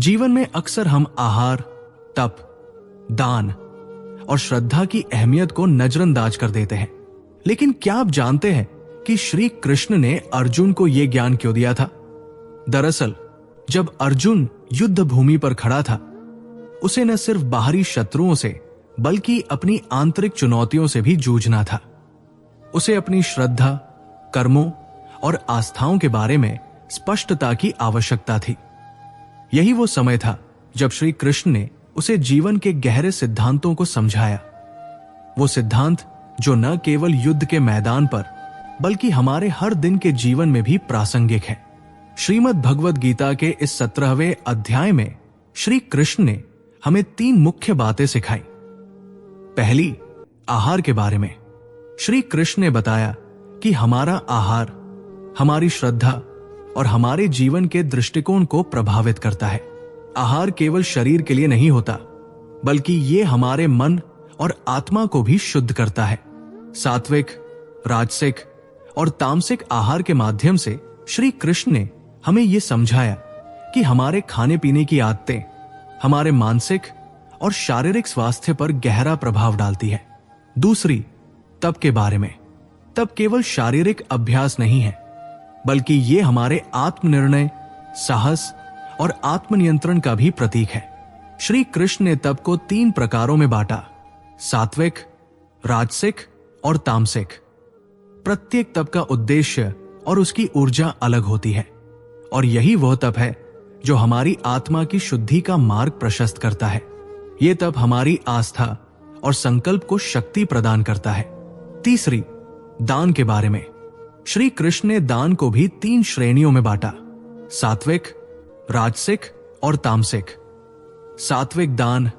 जीवन में अक्सर हम आहार, तप, दान और श्रद्धा की अहमियत को नजरअंदाज कर देते हैं। लेकिन क्या आप जानते हैं कि श्री कृष्ण ने अर्जुन को यह ज्ञान क्यों दिया था? दरअसल जब अर्जुन युद्ध भूमि पर खड़ा था, उसे न सिर्फ बाहरी शत्रुओं से बल्कि अपनी आंतरिक चुनौतियों से भी जूझना था। उसे अपनी श्रद्धा, कर्मों और आस्थाओं के बारे में स्पष्टता की आवश्यकता थी। यही वो समय था जब श्री कृष्ण ने उसे जीवन के गहरे सिद्धांतों को समझाया। वो सिद्धांत जो न केवल युद्ध के मैदान पर बल्कि हमारे हर दिन के जीवन में भी प्रासंगिक है। श्रीमद् भगवद गीता के इस 17वें अध्याय में श्री कृष्ण ने हमें 3 मुख्य बातें सिखाई। पहली, आहार के बारे में। श्री कृष्ण ने बताया कि हमारा आहार हमारी श्रद्धा और हमारे जीवन के दृष्टिकोण को प्रभावित करता है। आहार केवल शरीर के लिए नहीं होता, बल्कि ये हमारे मन और आत्मा को भी शुद्ध करता है। सात्विक, राजसिक और तामसिक आहार के माध्यम से श्री कृष्ण ने हमें यह समझाया कि हमारे खाने पीने की आदतें हमारे मानसिक और शारीरिक स्वास्थ्य पर गहरा प्रभाव डालती है। दूसरी, तप के बारे में। तप केवल शारीरिक अभ्यास नहीं है, बल्कि ये हमारे आत्मनिर्णय, साहस और आत्मनियंत्रण का भी प्रतीक है। श्री कृष्ण ने तप को 3 प्रकारों में बांटा: सात्विक, राजसिक और तामसिक। प्रत्येक तप का उद्देश्य और उसकी ऊर्जा अलग होती है, और यही वह तप है जो हमारी आत्मा की शुद्धि का मार्ग प्रशस्त करता है। यह तप हमारी आस्था और संकल्प को शक्ति प्रदान करता है। तीसरी, दान के बारे में। श्री कृष्ण ने दान को भी 3 श्रेणियों में बांटा: सात्विक, राजसिक और तामसिक। सात्विक दान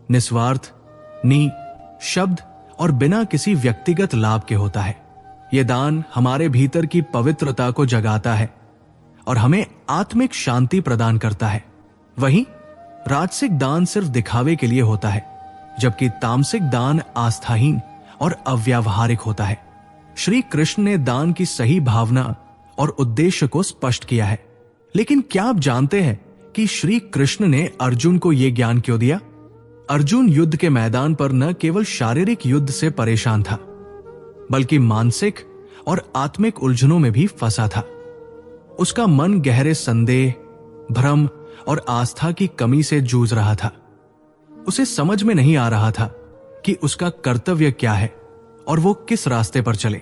निस्वार्थ, शब्द और बिना किसी व्यक्तिगत लाभ के होता है। यह दान हमारे भीतर की पवित्रता को जगाता है और हमें आत्मिक शांति प्रदान करता है। वहीं राजसिक दान सिर्फ दिखावे के लिए होता है, जबकि तामसिक दान आस्थाहीन और अव्यावहारिक होता है। श्री कृष्ण ने दान की सही भावना और उद्देश्य को स्पष्ट किया है। लेकिन क्या आप जानते हैं कि श्री कृष्ण ने अर्जुन को यह ज्ञान क्यों दिया? अर्जुन युद्ध के मैदान पर न केवल शारीरिक युद्ध से परेशान था, बल्कि मानसिक और आत्मिक उलझनों में भी फंसा था। उसका मन गहरे संदेह, भ्रम और आस्था की कमी से जूझ रहा था। उसे समझ में नहीं आ रहा था कि उसका कर्तव्य क्या है और वो किस रास्ते पर चले।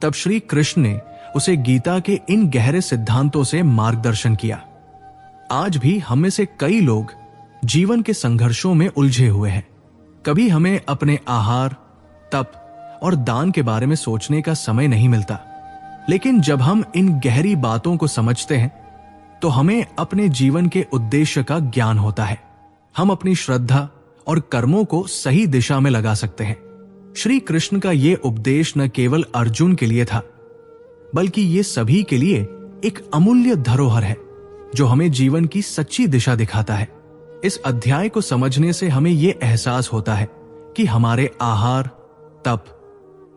तब श्री कृष्ण ने उसे गीता के इन गहरे सिद्धांतों से मार्गदर्शन किया। आज भी हम में से कई लोग जीवन के संघर्षों में उलझे हुए हैं। कभी हमें अपने आहार, तप और दान के बारे में सोचने का समय नहीं मिलता, लेकिन जब हम इन गहरी बातों को समझते हैं तो हमें अपने जीवन के उद्देश्य का ज्ञान होता है। हम अपनी श्रद्धा और कर्मों को सही दिशा में लगा सकते हैं। श्री कृष्ण का यह उपदेश न केवल अर्जुन के लिए था, बल्कि ये सभी के लिए एक अमूल्य धरोहर है जो हमें जीवन की सच्ची दिशा दिखाता है। इस अध्याय को समझने से हमें यह एहसास होता है कि हमारे आहार, तप,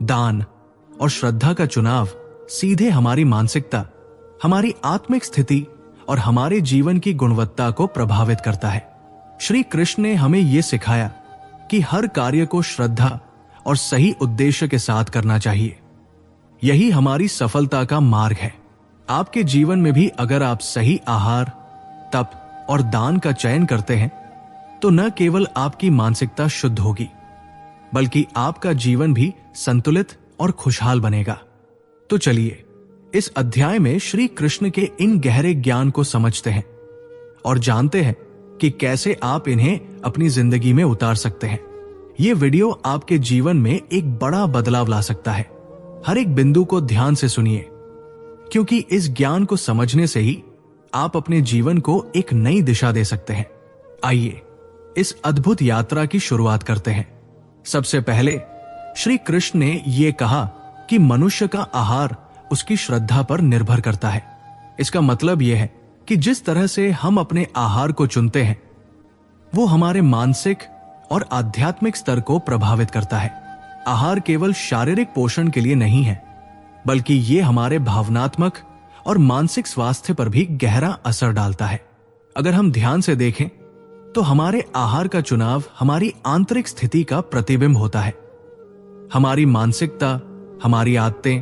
दान और श्रद्धा का चुनाव सीधे हमारी मानसिकता, हमारी आत्मिक स्थिति और हमारे जीवन की गुणवत्ता को प्रभावित करता है। श्री कृष्ण ने हमें यह सिखाया कि हर कार्य को श्रद्धा और सही उद्देश्य के साथ करना चाहिए। यही हमारी सफलता का मार्ग है। आपके जीवन में भी अगर आप सही आहार, तप और दान का चयन करते हैं तो न केवल आपकी मानसिकता शुद्ध होगी, बल्कि आपका जीवन भी संतुलित और खुशहाल बनेगा। तो चलिए इस अध्याय में श्री कृष्ण के इन गहरे ज्ञान को समझते हैं और जानते हैं कि कैसे आप इन्हें अपनी जिंदगी में उतार सकते हैं। यह वीडियो आपके जीवन में एक बड़ा बदलाव ला सकता है। हर एक बिंदु को ध्यान से सुनिए, क्योंकि इस ज्ञान को समझने से ही आप अपने जीवन को एक नई दिशा दे सकते हैं। आइए इस अद्भुत यात्रा की शुरुआत करते हैं। सबसे पहले श्री कृष्ण ने यह कहा कि मनुष्य का आहार उसकी श्रद्धा पर निर्भर करता है। इसका मतलब यह है कि जिस तरह से हम अपने आहार को चुनते हैं, वो हमारे मानसिक और आध्यात्मिक स्तर को प्रभावित करता है। आहार केवल शारीरिक पोषण के लिए नहीं है, बल्कि ये हमारे भावनात्मक और मानसिक स्वास्थ्य पर भी गहरा असर डालता है। अगर हम ध्यान से देखें तो हमारे आहार का चुनाव हमारी आंतरिक स्थिति का प्रतिबिंब होता है। हमारी मानसिकता, हमारी आदतें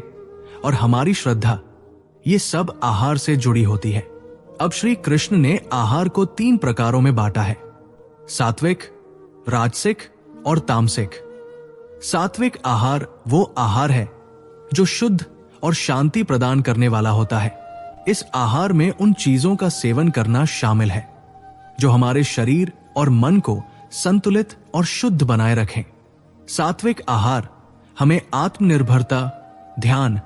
और हमारी श्रद्धा, ये सब आहार से जुड़ी होती है। अब श्री कृष्ण ने आहार को 3 प्रकारों में बांटा है: सात्विक, राजसिक और तामसिक। सात्विक आहार वो आहार है जो शुद्ध और शांति प्रदान करने वाला होता है। इस आहार में उन चीजों का सेवन करना शामिल है जो हमारे शरीर और मन को संतुलित और शुद्ध बनाए रखें। सात्विक आहार हमें आत्मनिर्भरता, ध्यान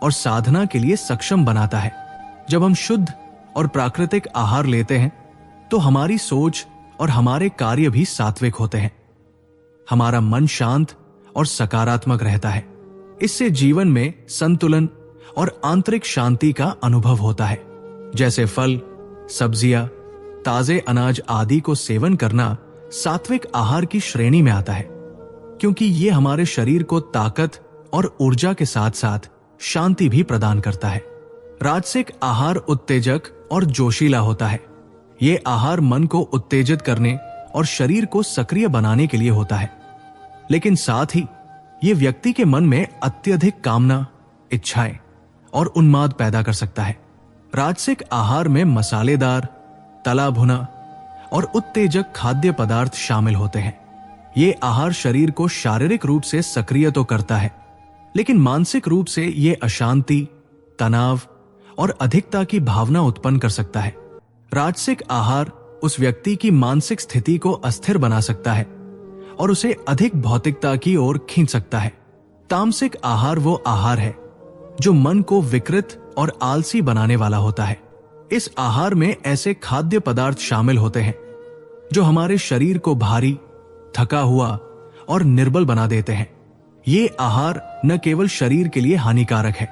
और साधना के लिए सक्षम बनाता है। जब हम शुद्ध और प्राकृतिक आहार लेते हैं तो हमारी सोच और हमारे कार्य भी सात्विक होते हैं। हमारा मन शांत और सकारात्मक रहता है। इससे जीवन में संतुलन और आंतरिक शांति का अनुभव होता है। जैसे फल, सब्जियां, ताजे अनाज आदि को सेवन करना सात्विक आहार की श्रेणी में आता है, क्योंकि ये हमारे शरीर को ताकत और ऊर्जा के साथ साथ शांति भी प्रदान करता है। राजसिक आहार उत्तेजक और जोशीला होता है। ये आहार मन को उत्तेजित करने और शरीर को सक्रिय बनाने के लिए होता है, लेकिन साथ ही ये व्यक्ति के मन में अत्यधिक कामना, इच्छाएं और उन्माद पैदा कर सकता है। राजसिक आहार में मसालेदार, तला भुना और उत्तेजक खाद्य पदार्थ शामिल होते हैं। ये आहार शरीर को शारीरिक रूप से सक्रिय तो करता है, लेकिन मानसिक रूप से ये अशांति, तनाव और अधिकता की भावना उत्पन्न कर सकता है। राजसिक आहार उस व्यक्ति की मानसिक स्थिति को अस्थिर बना सकता है और उसे अधिक भौतिकता की ओर खींच सकता है। तामसिक आहार वो आहार है जो मन को विकृत और आलसी बनाने वाला होता है। इस आहार में ऐसे खाद्य पदार्थ शामिल होते हैं जो हमारे शरीर को भारी, थका हुआ और निर्बल बना देते हैं। ये आहार न केवल शरीर के लिए हानिकारक है,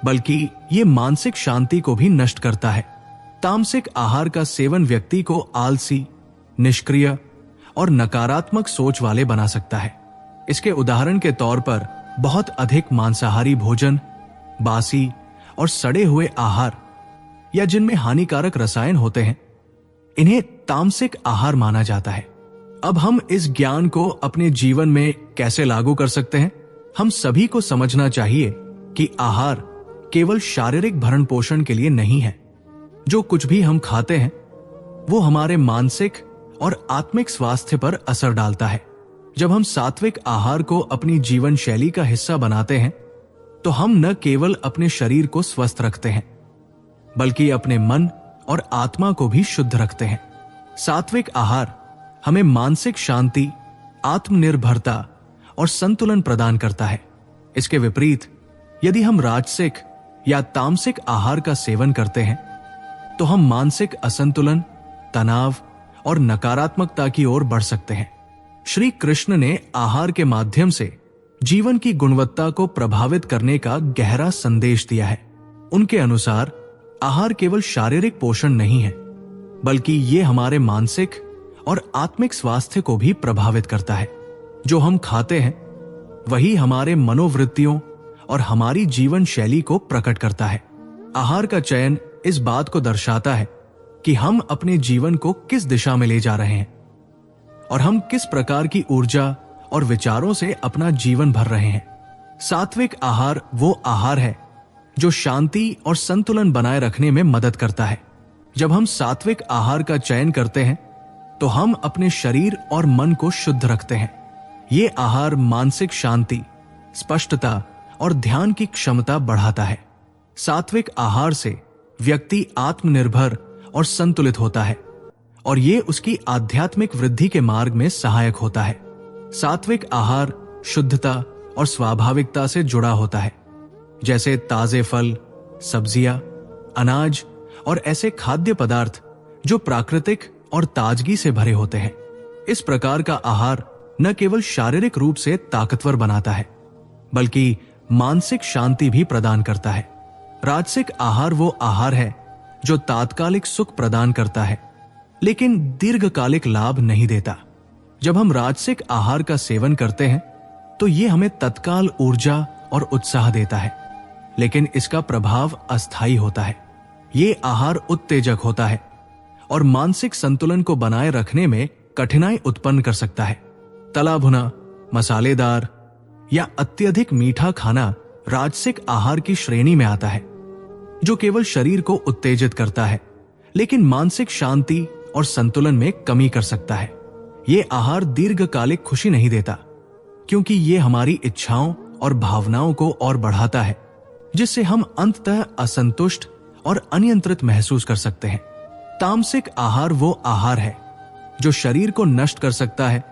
बल्कि ये मानसिक शांति को भी नष्ट करता है। तामसिक आहार का सेवन व्यक्ति को आलसी, निष्क्रिय और नकारात्मक सोच वाले बना सकता है। इसके उदाहरण के तौर पर बहुत अधिक मांसाहारी भोजन, बासी और सड़े हुए आहार या जिनमें हानिकारक रसायन होते हैं, इन्हें तामसिक आहार माना जाता है। अब हम इस ज्ञान को अपने जीवन में कैसे लागू कर सकते हैं? हम सभी को समझना चाहिए कि आहार केवल शारीरिक भरण पोषण के लिए नहीं है। जो कुछ भी हम खाते हैं वो हमारे मानसिक और आत्मिक स्वास्थ्य पर असर डालता है। जब हम सात्विक आहार को अपनी जीवन शैली का हिस्सा बनाते हैं तो हम न केवल अपने शरीर को स्वस्थ रखते हैं, बल्कि अपने मन और आत्मा को भी शुद्ध रखते हैं। सात्विक आहार हमें मानसिक शांति, आत्मनिर्भरता और संतुलन प्रदान करता है। इसके विपरीत यदि हम राजसिक या तामसिक आहार का सेवन करते हैं तो हम मानसिक असंतुलन, तनाव और नकारात्मकता की ओर बढ़ सकते हैं। श्री कृष्ण ने आहार के माध्यम से जीवन की गुणवत्ता को प्रभावित करने का गहरा संदेश दिया है। उनके अनुसार आहार केवल शारीरिक पोषण नहीं है, बल्कि ये हमारे मानसिक और आत्मिक स्वास्थ्य को भी प्रभावित करता है। जो हम खाते हैं वही हमारे मनोवृत्तियों और हमारी जीवन शैली को प्रकट करता है। आहार का चयन इस बात को दर्शाता है कि हम अपने जीवन को किस दिशा में ले जा रहे हैं और हम किस प्रकार की ऊर्जा और विचारों से अपना जीवन भर रहे हैं। सात्विक आहार वो आहार है जो शांति और संतुलन बनाए रखने में मदद करता है। जब हम सात्विक आहार का चयन करते हैं तो हम अपने शरीर और मन को शुद्ध रखते हैं। ये आहार मानसिक शांति, स्पष्टता और ध्यान की क्षमता बढ़ाता है। सात्विक आहार से व्यक्ति आत्मनिर्भर और संतुलित होता है और ये उसकी आध्यात्मिक वृद्धि के मार्ग में सहायक होता है। सात्विक आहार शुद्धता और स्वाभाविकता से जुड़ा होता है, जैसे ताजे फल, सब्जियां, अनाज और ऐसे खाद्य पदार्थ जो प्राकृतिक और ताजगी से भरे होते हैं। इस प्रकार का आहार न केवल शारीरिक रूप से ताकतवर बनाता है, बल्कि मानसिक शांति भी प्रदान करता है। राजसिक आहार वो आहार है जो तात्कालिक सुख प्रदान करता है, लेकिन दीर्घकालिक लाभ नहीं देता। जब हम राजसिक आहार का सेवन करते हैं तो ये हमें तत्काल ऊर्जा और उत्साह देता है, लेकिन इसका प्रभाव अस्थायी होता है। ये आहार उत्तेजक होता है और मानसिक संतुलन को बनाए रखने में कठिनाई उत्पन्न कर सकता है। तला भुना, मसालेदार या अत्यधिक मीठा खाना राजसिक आहार की श्रेणी में आता है, जो केवल शरीर को उत्तेजित करता है लेकिन मानसिक शांति और संतुलन में कमी कर सकता है। ये आहार दीर्घकालिक खुशी नहीं देता, क्योंकि ये हमारी इच्छाओं और भावनाओं को और बढ़ाता है, जिससे हम अंततः असंतुष्ट और अनियंत्रित महसूस कर सकते हैं। तामसिक आहार वो आहार है जो शरीर को नष्ट कर सकता है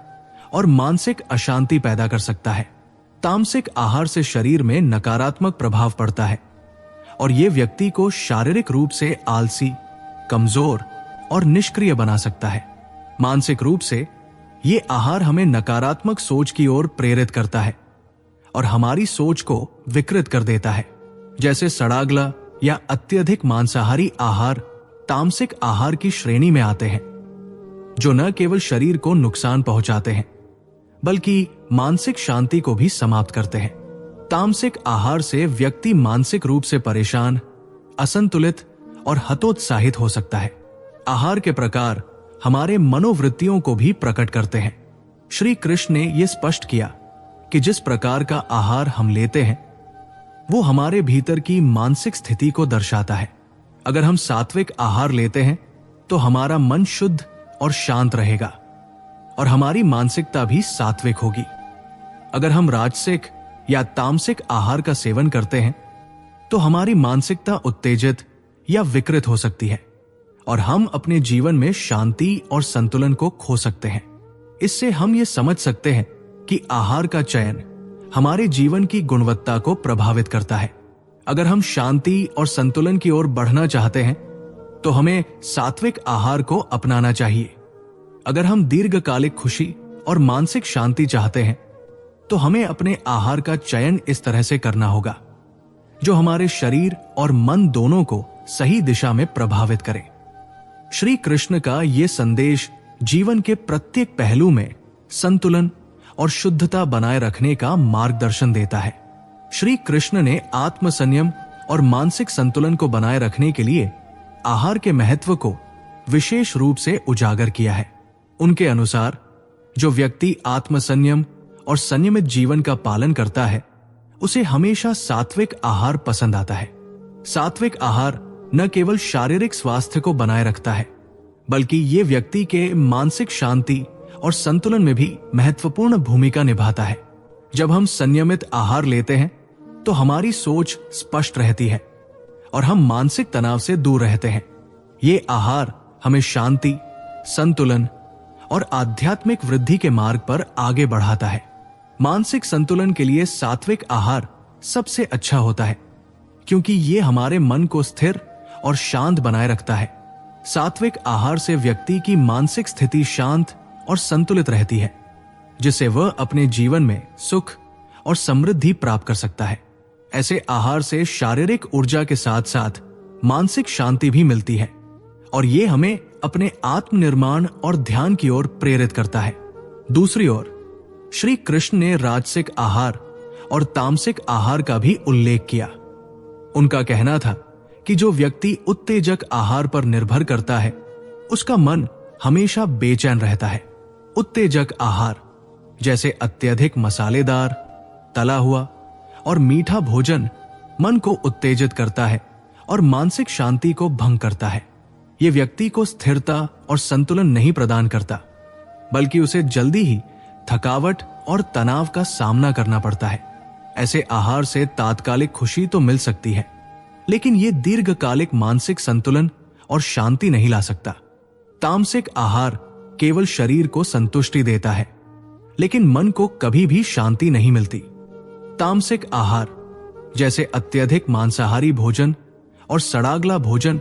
और मानसिक अशांति पैदा कर सकता है। तामसिक आहार से शरीर में नकारात्मक प्रभाव पड़ता है और ये व्यक्ति को शारीरिक रूप से आलसी, कमजोर और निष्क्रिय बना सकता है। मानसिक रूप से ये आहार हमें नकारात्मक सोच की ओर प्रेरित करता है और हमारी सोच को विकृत कर देता है। जैसे सड़ागला या अत्यधिक मांसाहारी आहार तामसिक आहार की श्रेणी में आते हैं, जो न केवल शरीर को नुकसान पहुंचाते हैं बल्कि मानसिक शांति को भी समाप्त करते हैं। तामसिक आहार से व्यक्ति मानसिक रूप से परेशान, असंतुलित और हतोत्साहित हो सकता है। आहार के प्रकार हमारे मनोवृत्तियों को भी प्रकट करते हैं। श्री कृष्ण ने यह स्पष्ट किया कि जिस प्रकार का आहार हम लेते हैं वो हमारे भीतर की मानसिक स्थिति को दर्शाता है। अगर हम सात्विक आहार लेते हैं तो हमारा मन शुद्ध और शांत रहेगा और हमारी मानसिकता भी सात्विक होगी। अगर हम राजसिक या तामसिक आहार का सेवन करते हैं तो हमारी मानसिकता उत्तेजित या विकृत हो सकती है और हम अपने जीवन में शांति और संतुलन को खो सकते हैं। इससे हम ये समझ सकते हैं कि आहार का चयन हमारे जीवन की गुणवत्ता को प्रभावित करता है। अगर हम शांति और संतुलन की ओर बढ़ना चाहते हैं तो हमें सात्विक आहार को अपनाना चाहिए। अगर हम दीर्घकालिक खुशी और मानसिक शांति चाहते हैं तो हमें अपने आहार का चयन इस तरह से करना होगा जो हमारे शरीर और मन दोनों को सही दिशा में प्रभावित करे। श्री कृष्ण का यह संदेश जीवन के प्रत्येक पहलू में संतुलन और शुद्धता बनाए रखने का मार्गदर्शन देता है। श्री कृष्ण ने आत्म संयम और मानसिक संतुलन को बनाए रखने के लिए आहार के महत्व को विशेष रूप से उजागर किया है। उनके अनुसार जो व्यक्ति आत्म संयम और संयमित जीवन का पालन करता है उसे हमेशा सात्विक आहार पसंद आता है। सात्विक आहार न केवल शारीरिक स्वास्थ्य को बनाए रखता है बल्कि ये व्यक्ति के मानसिक शांति और संतुलन में भी महत्वपूर्ण भूमिका निभाता है। जब हम संयमित आहार लेते हैं तो हमारी सोच स्पष्ट रहती है और हम मानसिक तनाव से दूर रहते हैं। ये आहार हमें शांति, संतुलन और आध्यात्मिक वृद्धि के मार्ग पर आगे बढ़ाता है। मानसिक संतुलन के लिए सात्विक आहार सबसे अच्छा होता है क्योंकि ये हमारे मन को स्थिर और शांत बनाए रखता है। सात्विक आहार से व्यक्ति की मानसिक स्थिति शांत और संतुलित रहती है, जिससे वह अपने जीवन में सुख और समृद्धि प्राप्त कर सकता है। ऐसे आहार से शारीरिक ऊर्जा के साथ साथ मानसिक शांति भी मिलती है और ये हमें अपने आत्मनिर्माण और ध्यान की ओर प्रेरित करता है। दूसरी ओर श्री कृष्ण ने राजसिक आहार और तामसिक आहार का भी उल्लेख किया। उनका कहना था कि जो व्यक्ति उत्तेजक आहार पर निर्भर करता है उसका मन हमेशा बेचैन रहता है। उत्तेजक आहार जैसे अत्यधिक मसालेदार, तला हुआ और मीठा भोजन मन को उत्तेजित करता है और मानसिक शांति को भंग करता है। यह व्यक्ति को स्थिरता और संतुलन नहीं प्रदान करता बल्कि उसे जल्दी ही थकावट और तनाव का सामना करना पड़ता है। ऐसे आहार से तात्कालिक खुशी तो मिल सकती है लेकिन यह दीर्घकालिक मानसिक संतुलन और शांति नहीं ला सकता। तामसिक आहार केवल शरीर को संतुष्टि देता है लेकिन मन को कभी भी शांति नहीं मिलती। तामसिक आहार जैसे अत्यधिक मांसाहारी भोजन और सड़ागला भोजन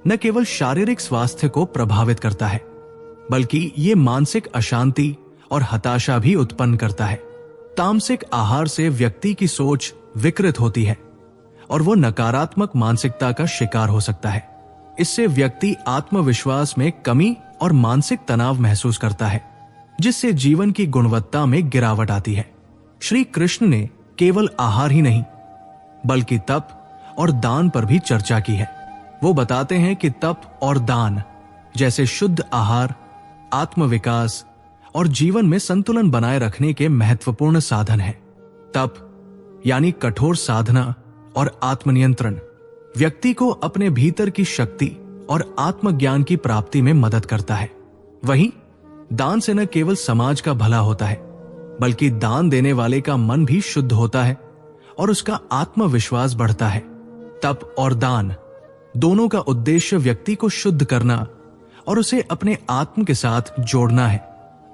न केवल शारीरिक स्वास्थ्य को प्रभावित करता है बल्कि ये मानसिक अशांति और हताशा भी उत्पन्न करता है। तामसिक आहार से व्यक्ति की सोच विकृत होती है और वो नकारात्मक मानसिकता का शिकार हो सकता है। इससे व्यक्ति आत्मविश्वास में कमी और मानसिक तनाव महसूस करता है, जिससे जीवन की गुणवत्ता में गिरावट आती है। श्री कृष्ण ने केवल आहार ही नहीं बल्कि तप और दान पर भी चर्चा की है। वो बताते हैं कि तप और दान जैसे शुद्ध आहार, आत्मविकास और जीवन में संतुलन बनाए रखने के महत्वपूर्ण साधन हैं। तप यानी कठोर साधना और आत्मनियंत्रण व्यक्ति को अपने भीतर की शक्ति और आत्मज्ञान की प्राप्ति में मदद करता है। वहीं दान से न केवल समाज का भला होता है, बल्कि दान देने वाले का मन भी शुद्ध होता है और उसका आत्मविश्वास बढ़ता है। तप और दान दोनों का उद्देश्य व्यक्ति को शुद्ध करना और उसे अपने आत्म के साथ जोड़ना है,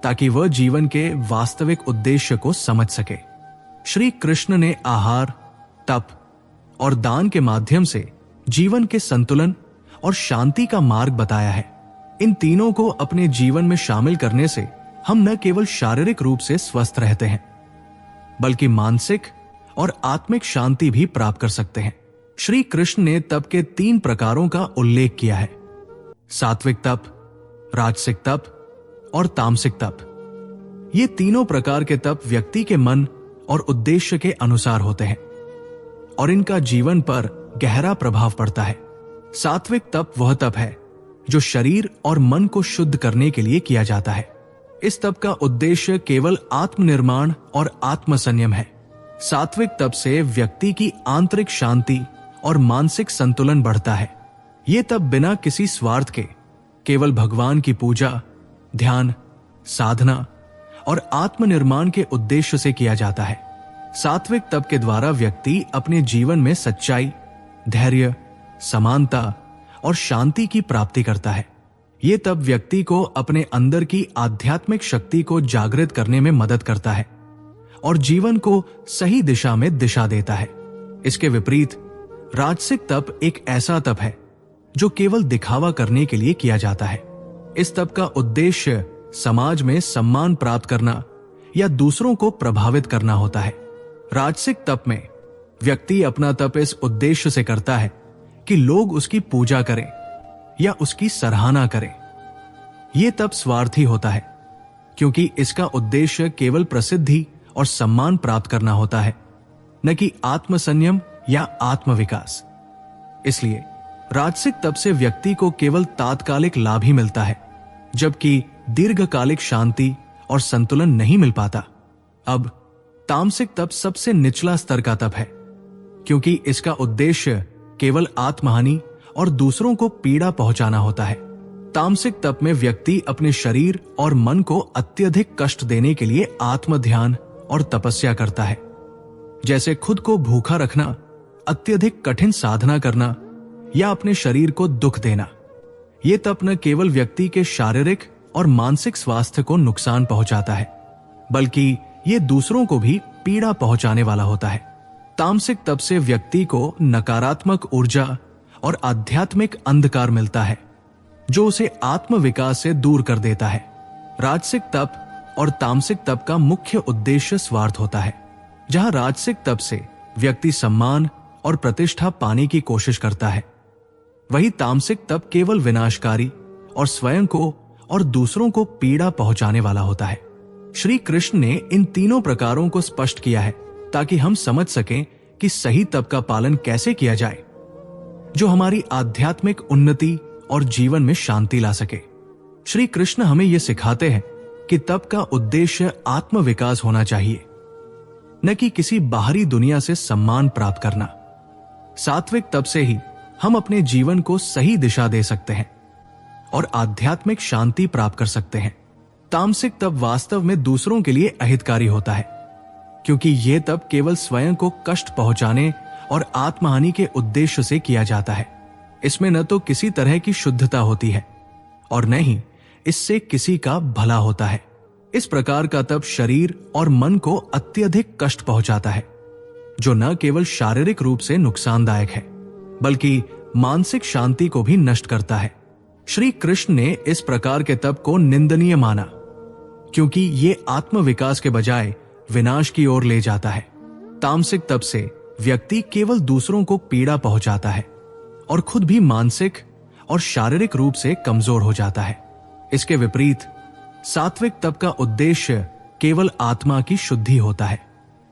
ताकि वह जीवन के वास्तविक उद्देश्य को समझ सके। श्री कृष्ण ने आहार, तप और दान के माध्यम से जीवन के संतुलन और शांति का मार्ग बताया है। इन तीनों को अपने जीवन में शामिल करने से हम न केवल शारीरिक रूप से स्वस्थ रहते हैं, बल्कि मानसिक और आत्मिक शांति भी प्राप्त कर सकते हैं। श्री कृष्ण ने तप के 3 प्रकारों का उल्लेख किया है: सात्विक तप, राजसिक तप और तामसिक तप। ये तीनों प्रकार के तप व्यक्ति के मन और उद्देश्य के अनुसार होते हैं और इनका जीवन पर गहरा प्रभाव पड़ता है। सात्विक तप वह तप है जो शरीर और मन को शुद्ध करने के लिए किया जाता है। इस तप का उद्देश्य केवल आत्मनिर्माण और आत्मसंयम है। सात्विक तप से व्यक्ति की आंतरिक शांति और मानसिक संतुलन बढ़ता है। ये तप बिना किसी स्वार्थ के केवल भगवान की पूजा, ध्यान, साधना और आत्मनिर्माण के उद्देश्य से किया जाता है। सात्विक तप के द्वारा व्यक्ति अपने जीवन में सच्चाई, धैर्य, समानता और शांति की प्राप्ति करता है। ये तप व्यक्ति को अपने अंदर की आध्यात्मिक शक्ति को जागृत करने में मदद करता है और जीवन को सही दिशा में दिशा देता है। इसके विपरीत राजसिक तप एक ऐसा तप है जो केवल दिखावा करने के लिए किया जाता है। इस तप का उद्देश्य समाज में सम्मान प्राप्त करना या दूसरों को प्रभावित करना होता है। राजसिक तप में व्यक्ति अपना तप इस उद्देश्य से करता है कि लोग उसकी पूजा करें या उसकी सराहना करें। यह तप स्वार्थी होता है, क्योंकि इसका उद्देश्य केवल प्रसिद्धि और सम्मान प्राप्त करना होता है, न कि आत्मसंयम या आत्मविकास। इसलिए राजसिक तप से व्यक्ति को केवल तात्कालिक लाभ ही मिलता है, जबकि दीर्घकालिक शांति और संतुलन नहीं मिल पाता। अब तामसिक तप सबसे निचला स्तर का तप है, क्योंकि इसका उद्देश्य केवल आत्महानि और दूसरों को पीड़ा पहुंचाना होता है। तामसिक तप में व्यक्ति अपने शरीर और मन को अत्यधिक कष्ट देने के लिए आत्म ध्यान और तपस्या करता है, जैसे खुद को भूखा रखना, अत्यधिक कठिन साधना करना या अपने शरीर को दुख देना। यह तप न केवल व्यक्ति के शारीरिक और मानसिक स्वास्थ्य को नुकसान पहुंचाता है, बल्कि ये दूसरों को भी पीड़ा पहुंचाने वाला होता है। तामसिक तप से व्यक्ति को नकारात्मक ऊर्जा और आध्यात्मिक अंधकार मिलता है, जो उसे आत्मविकास से दूर कर देता है। राजसिक तप और तामसिक तप का मुख्य उद्देश्य स्वार्थ होता है। जहां राजसिक तप से व्यक्ति सम्मान और प्रतिष्ठा पाने की कोशिश करता है, वही तामसिक तप केवल विनाशकारी और स्वयं को और दूसरों को पीड़ा पहुंचाने वाला होता है। श्री कृष्ण ने इन तीनों प्रकारों को स्पष्ट किया है ताकि हम समझ सकें कि सही तप का पालन कैसे किया जाए, जो हमारी आध्यात्मिक उन्नति और जीवन में शांति ला सके। श्री कृष्ण हमें यह सिखाते हैं कि तप का उद्देश्य आत्मविकास होना चाहिए, न कि किसी बाहरी दुनिया से सम्मान प्राप्त करना। सात्विक तप से ही हम अपने जीवन को सही दिशा दे सकते हैं और आध्यात्मिक शांति प्राप्त कर सकते हैं। तामसिक तप वास्तव में दूसरों के लिए अहितकारी होता है, क्योंकि यह तप केवल स्वयं को कष्ट पहुंचाने और आत्महानि के उद्देश्य से किया जाता है। इसमें न तो किसी तरह की शुद्धता होती है और न ही इससे किसी का भला होता है। इस प्रकार का तप शरीर और मन को अत्यधिक कष्ट पहुंचाता है, जो न केवल शारीरिक रूप से नुकसानदायक है, बल्कि मानसिक शांति को भी नष्ट करता है। श्री कृष्ण ने इस प्रकार के तप को निंदनीय माना, क्योंकि ये आत्मविकास के बजाय विनाश की ओर ले जाता है। तामसिक तप से व्यक्ति केवल दूसरों को पीड़ा पहुंचाता है और खुद भी मानसिक और शारीरिक रूप से कमजोर हो जाता है। इसके विपरीत सात्विक तप का उद्देश्य केवल आत्मा की शुद्धि होता है।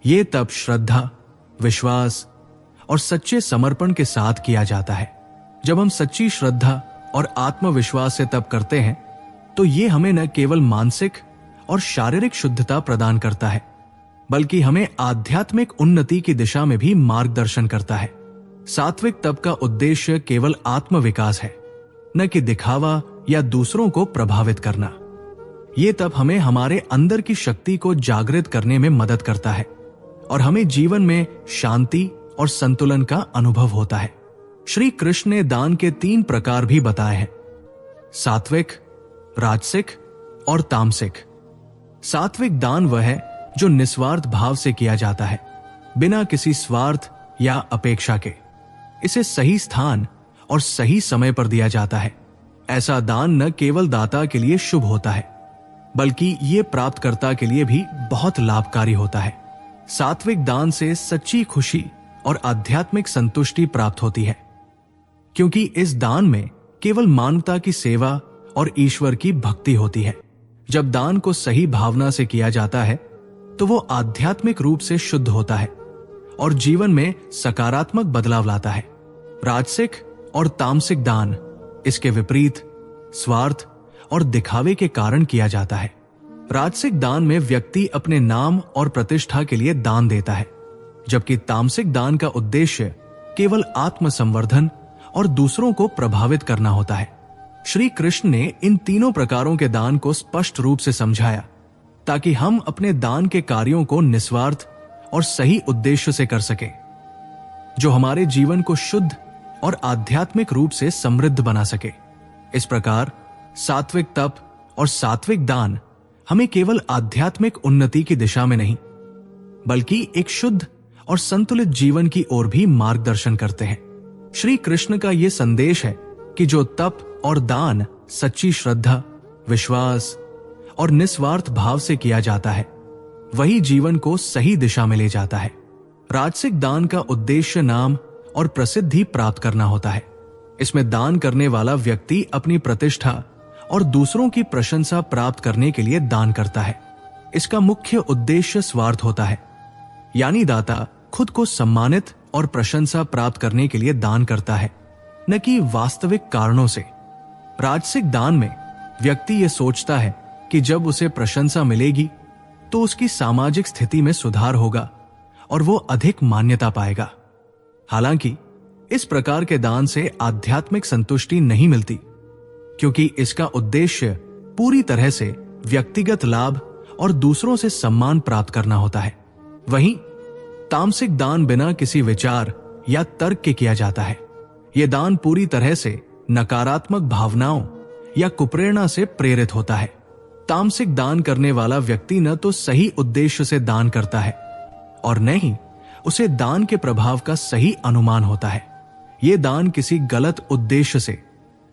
यह तप श्रद्धा, विश्वास और सच्चे समर्पण के साथ किया जाता है। जब हम सच्ची श्रद्धा और आत्मविश्वास से तप करते हैं तो ये हमें न केवल मानसिक और शारीरिक शुद्धता प्रदान करता है बल्कि हमें आध्यात्मिक उन्नति की दिशा में भी मार्गदर्शन करता है। सात्विक तप का उद्देश्य केवल आत्म विकास है, न कि दिखावा या दूसरों को प्रभावित करना। ये तप हमें हमारे अंदर की शक्ति को जागृत करने में मदद करता है और हमें जीवन में शांति और संतुलन का अनुभव होता है। श्री कृष्ण ने दान के 3 प्रकार भी बताए हैं, सात्विक, राजसिक और तामसिक। सात्विक दान वह है जो निस्वार्थ भाव से किया जाता है, बिना किसी स्वार्थ या अपेक्षा के। इसे सही स्थान और सही समय पर दिया जाता है। ऐसा दान न केवल दाता के लिए शुभ होता है बल्कि ये प्राप्तकर्ता के लिए भी बहुत लाभकारी होता है। सात्विक दान से सच्ची खुशी और आध्यात्मिक संतुष्टि प्राप्त होती है, क्योंकि इस दान में केवल मानवता की सेवा और ईश्वर की भक्ति होती है। जब दान को सही भावना से किया जाता है तो वो आध्यात्मिक रूप से शुद्ध होता है और जीवन में सकारात्मक बदलाव लाता है। राजसिक और तामसिक दान इसके विपरीत स्वार्थ और दिखावे के कारण किया जाता है। राजसिक दान में व्यक्ति अपने नाम और प्रतिष्ठा के लिए दान देता है, जबकि तामसिक दान का उद्देश्य केवल आत्मसंवर्धन और दूसरों को प्रभावित करना होता है। श्री कृष्ण ने इन तीनों प्रकारों के दान को स्पष्ट रूप से समझाया ताकि हम अपने दान के कार्यों को निस्वार्थ और सही उद्देश्य से कर सके, जो हमारे जीवन को शुद्ध और आध्यात्मिक रूप से समृद्ध बना सके। इस प्रकार सात्विक तप और सात्विक दान हमें केवल आध्यात्मिक उन्नति की दिशा में नहीं बल्कि एक शुद्ध और संतुलित जीवन की ओर भी मार्गदर्शन करते हैं। श्री कृष्ण का यह संदेश है कि जो तप और दान सच्ची श्रद्धा, विश्वास और निस्वार्थ भाव से किया जाता है वही जीवन को सही दिशा में ले जाता है। राजसिक दान का उद्देश्य नाम और प्रसिद्धि प्राप्त करना होता है। इसमें दान करने वाला व्यक्ति अपनी प्रतिष्ठा और दूसरों की प्रशंसा प्राप्त करने के लिए दान करता है। इसका मुख्य उद्देश्य स्वार्थ होता है, यानी दाता खुद को सम्मानित और प्रशंसा प्राप्त करने के लिए दान करता है, न कि वास्तविक कारणों से। राजसिक दान में व्यक्ति यह सोचता है कि जब उसे प्रशंसा मिलेगी तो उसकी सामाजिक स्थिति में सुधार होगा और वो अधिक मान्यता पाएगा। हालांकि इस प्रकार के दान से आध्यात्मिक संतुष्टि नहीं मिलती, क्योंकि इसका उद्देश्य पूरी तरह से व्यक्तिगत लाभ और दूसरों से सम्मान प्राप्त करना होता है। वहीं तामसिक दान बिना किसी विचार या तर्क के किया जाता है। यह दान पूरी तरह से नकारात्मक भावनाओं या कुप्रेरणा से प्रेरित होता है। तामसिक दान करने वाला व्यक्ति न तो सही उद्देश्य से दान करता है और न ही उसे दान के प्रभाव का सही अनुमान होता है। यह दान किसी गलत उद्देश्य से,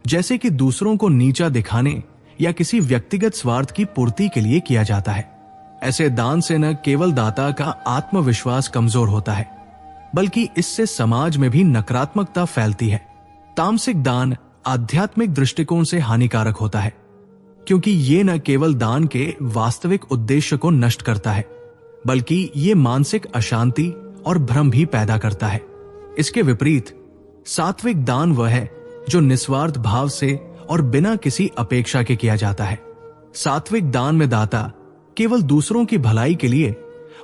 जैसे कि दूसरों को नीचा दिखाने या किसी व्यक्तिगत स्वार्थ की पूर्ति के लिए किया जाता है। ऐसे दान से न केवल दाता का आत्मविश्वास कमजोर होता है बल्कि इससे समाज में भी नकारात्मकता फैलती है। तामसिक दान आध्यात्मिक दृष्टिकोण से हानिकारक होता है, क्योंकि ये न केवल दान के वास्तविक उद्देश्य को नष्ट करता है बल्कि ये मानसिक अशांति और भ्रम भी पैदा करता है। इसके विपरीत सात्विक दान वह है जो निस्वार्थ भाव से और बिना किसी अपेक्षा के किया जाता है। सात्विक दान में दाता केवल दूसरों की भलाई के लिए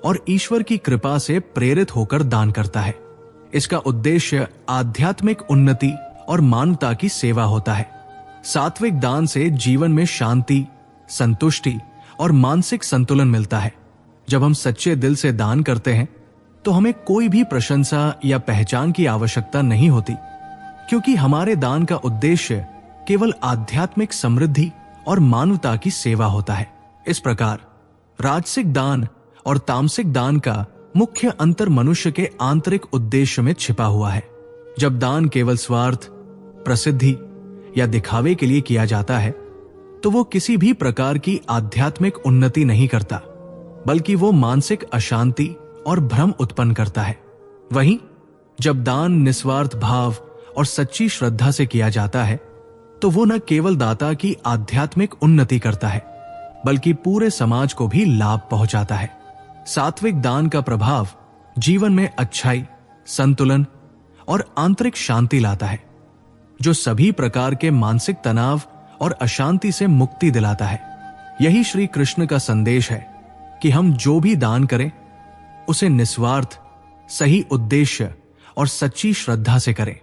और ईश्वर की कृपा से प्रेरित होकर दान करता है। इसका उद्देश्य आध्यात्मिक उन्नति और मानवता की सेवा होता है। सात्विक दान से जीवन में शांति, संतुष्टि और मानसिक संतुलन मिलता है। जब हम सच्चे दिल से दान करते हैं तो हमें कोई भी प्रशंसा या पहचान की आवश्यकता नहीं होती, क्योंकि हमारे दान का उद्देश्य केवल आध्यात्मिक समृद्धि और मानवता की सेवा होता है। इस प्रकार राजसिक दान और तामसिक दान का मुख्य अंतर मनुष्य के आंतरिक उद्देश्य में छिपा हुआ है। जब दान केवल स्वार्थ, प्रसिद्धि या दिखावे के लिए किया जाता है तो वो किसी भी प्रकार की आध्यात्मिक उन्नति नहीं करता, बल्कि वो मानसिक अशांति और भ्रम उत्पन्न करता है। वहीं जब दान निस्वार्थ भाव और सच्ची श्रद्धा से किया जाता है तो वो न केवल दाता की आध्यात्मिक उन्नति करता है बल्कि पूरे समाज को भी लाभ पहुंचाता है। सात्विक दान का प्रभाव जीवन में अच्छाई, संतुलन और आंतरिक शांति लाता है। जो सभी प्रकार के मानसिक तनाव और अशांति से मुक्ति दिलाता है। यही श्री कृष्ण का संदेश है कि हम जो भी दान करें उसे निस्वार्थ, सही उद्देश्य और सच्ची श्रद्धा से करें।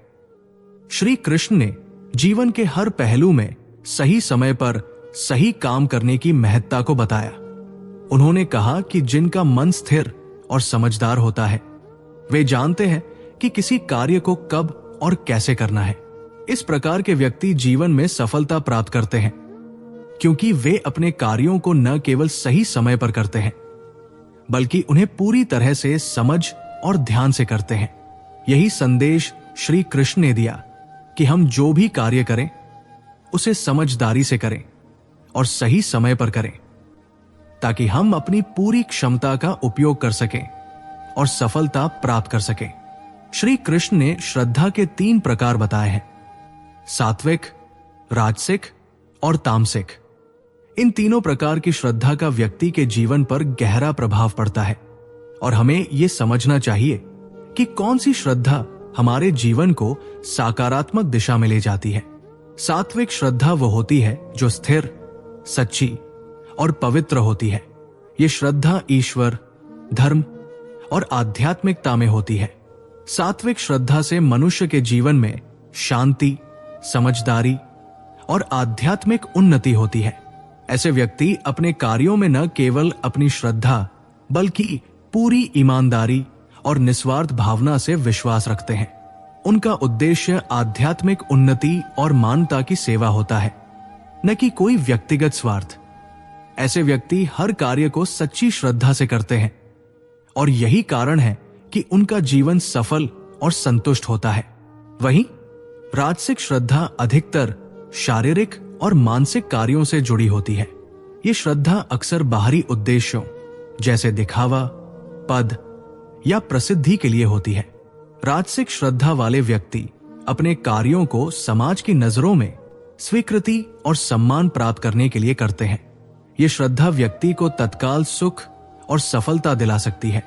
श्री कृष्ण ने जीवन के हर पहलू में सही समय पर सही काम करने की महत्ता को बताया। उन्होंने कहा कि जिनका मन स्थिर और समझदार होता है वे जानते हैं कि किसी कार्य को कब और कैसे करना है। इस प्रकार के व्यक्ति जीवन में सफलता प्राप्त करते हैं क्योंकि वे अपने कार्यों को न केवल सही समय पर करते हैं बल्कि उन्हें पूरी तरह से समझ और ध्यान से करते हैं। यही संदेश श्री कृष्ण ने दिया कि हम जो भी कार्य करें उसे समझदारी से करें और सही समय पर करें ताकि हम अपनी पूरी क्षमता का उपयोग कर सकें और सफलता प्राप्त कर सकें। श्री कृष्ण ने श्रद्धा के 3 प्रकार बताए हैं, सात्विक, राजसिक और तामसिक। इन तीनों प्रकार की श्रद्धा का व्यक्ति के जीवन पर गहरा प्रभाव पड़ता है और हमें यह समझना चाहिए कि कौन सी श्रद्धा हमारे जीवन को सकारात्मक दिशा में ले जाती है। सात्विक श्रद्धा वो होती है जो स्थिर, सच्ची और पवित्र होती है। ये श्रद्धा ईश्वर, धर्म और आध्यात्मिकता में होती है। सात्विक श्रद्धा से मनुष्य के जीवन में शांति, समझदारी और आध्यात्मिक उन्नति होती है। ऐसे व्यक्ति अपने कार्यों में न केवल अपनी श्रद्धा बल्कि पूरी ईमानदारी और निस्वार्थ भावना से विश्वास रखते हैं। उनका उद्देश्य आध्यात्मिक उन्नति और मानवता की सेवा होता है, न कि कोई व्यक्तिगत स्वार्थ। ऐसे व्यक्ति हर कार्य को सच्ची श्रद्धा से करते हैं और यही कारण है कि उनका जीवन सफल और संतुष्ट होता है। वहीं राजसिक श्रद्धा अधिकतर शारीरिक और मानसिक कार्यों से जुड़ी होती है। ये श्रद्धा अक्सर बाहरी उद्देश्यों जैसे दिखावा, पद या प्रसिद्धि के लिए होती है। राजसिक श्रद्धा वाले व्यक्ति अपने कार्यों को समाज की नजरों में स्वीकृति और सम्मान प्राप्त करने के लिए करते हैं। ये श्रद्धा व्यक्ति को तत्काल सुख और सफलता दिला सकती है,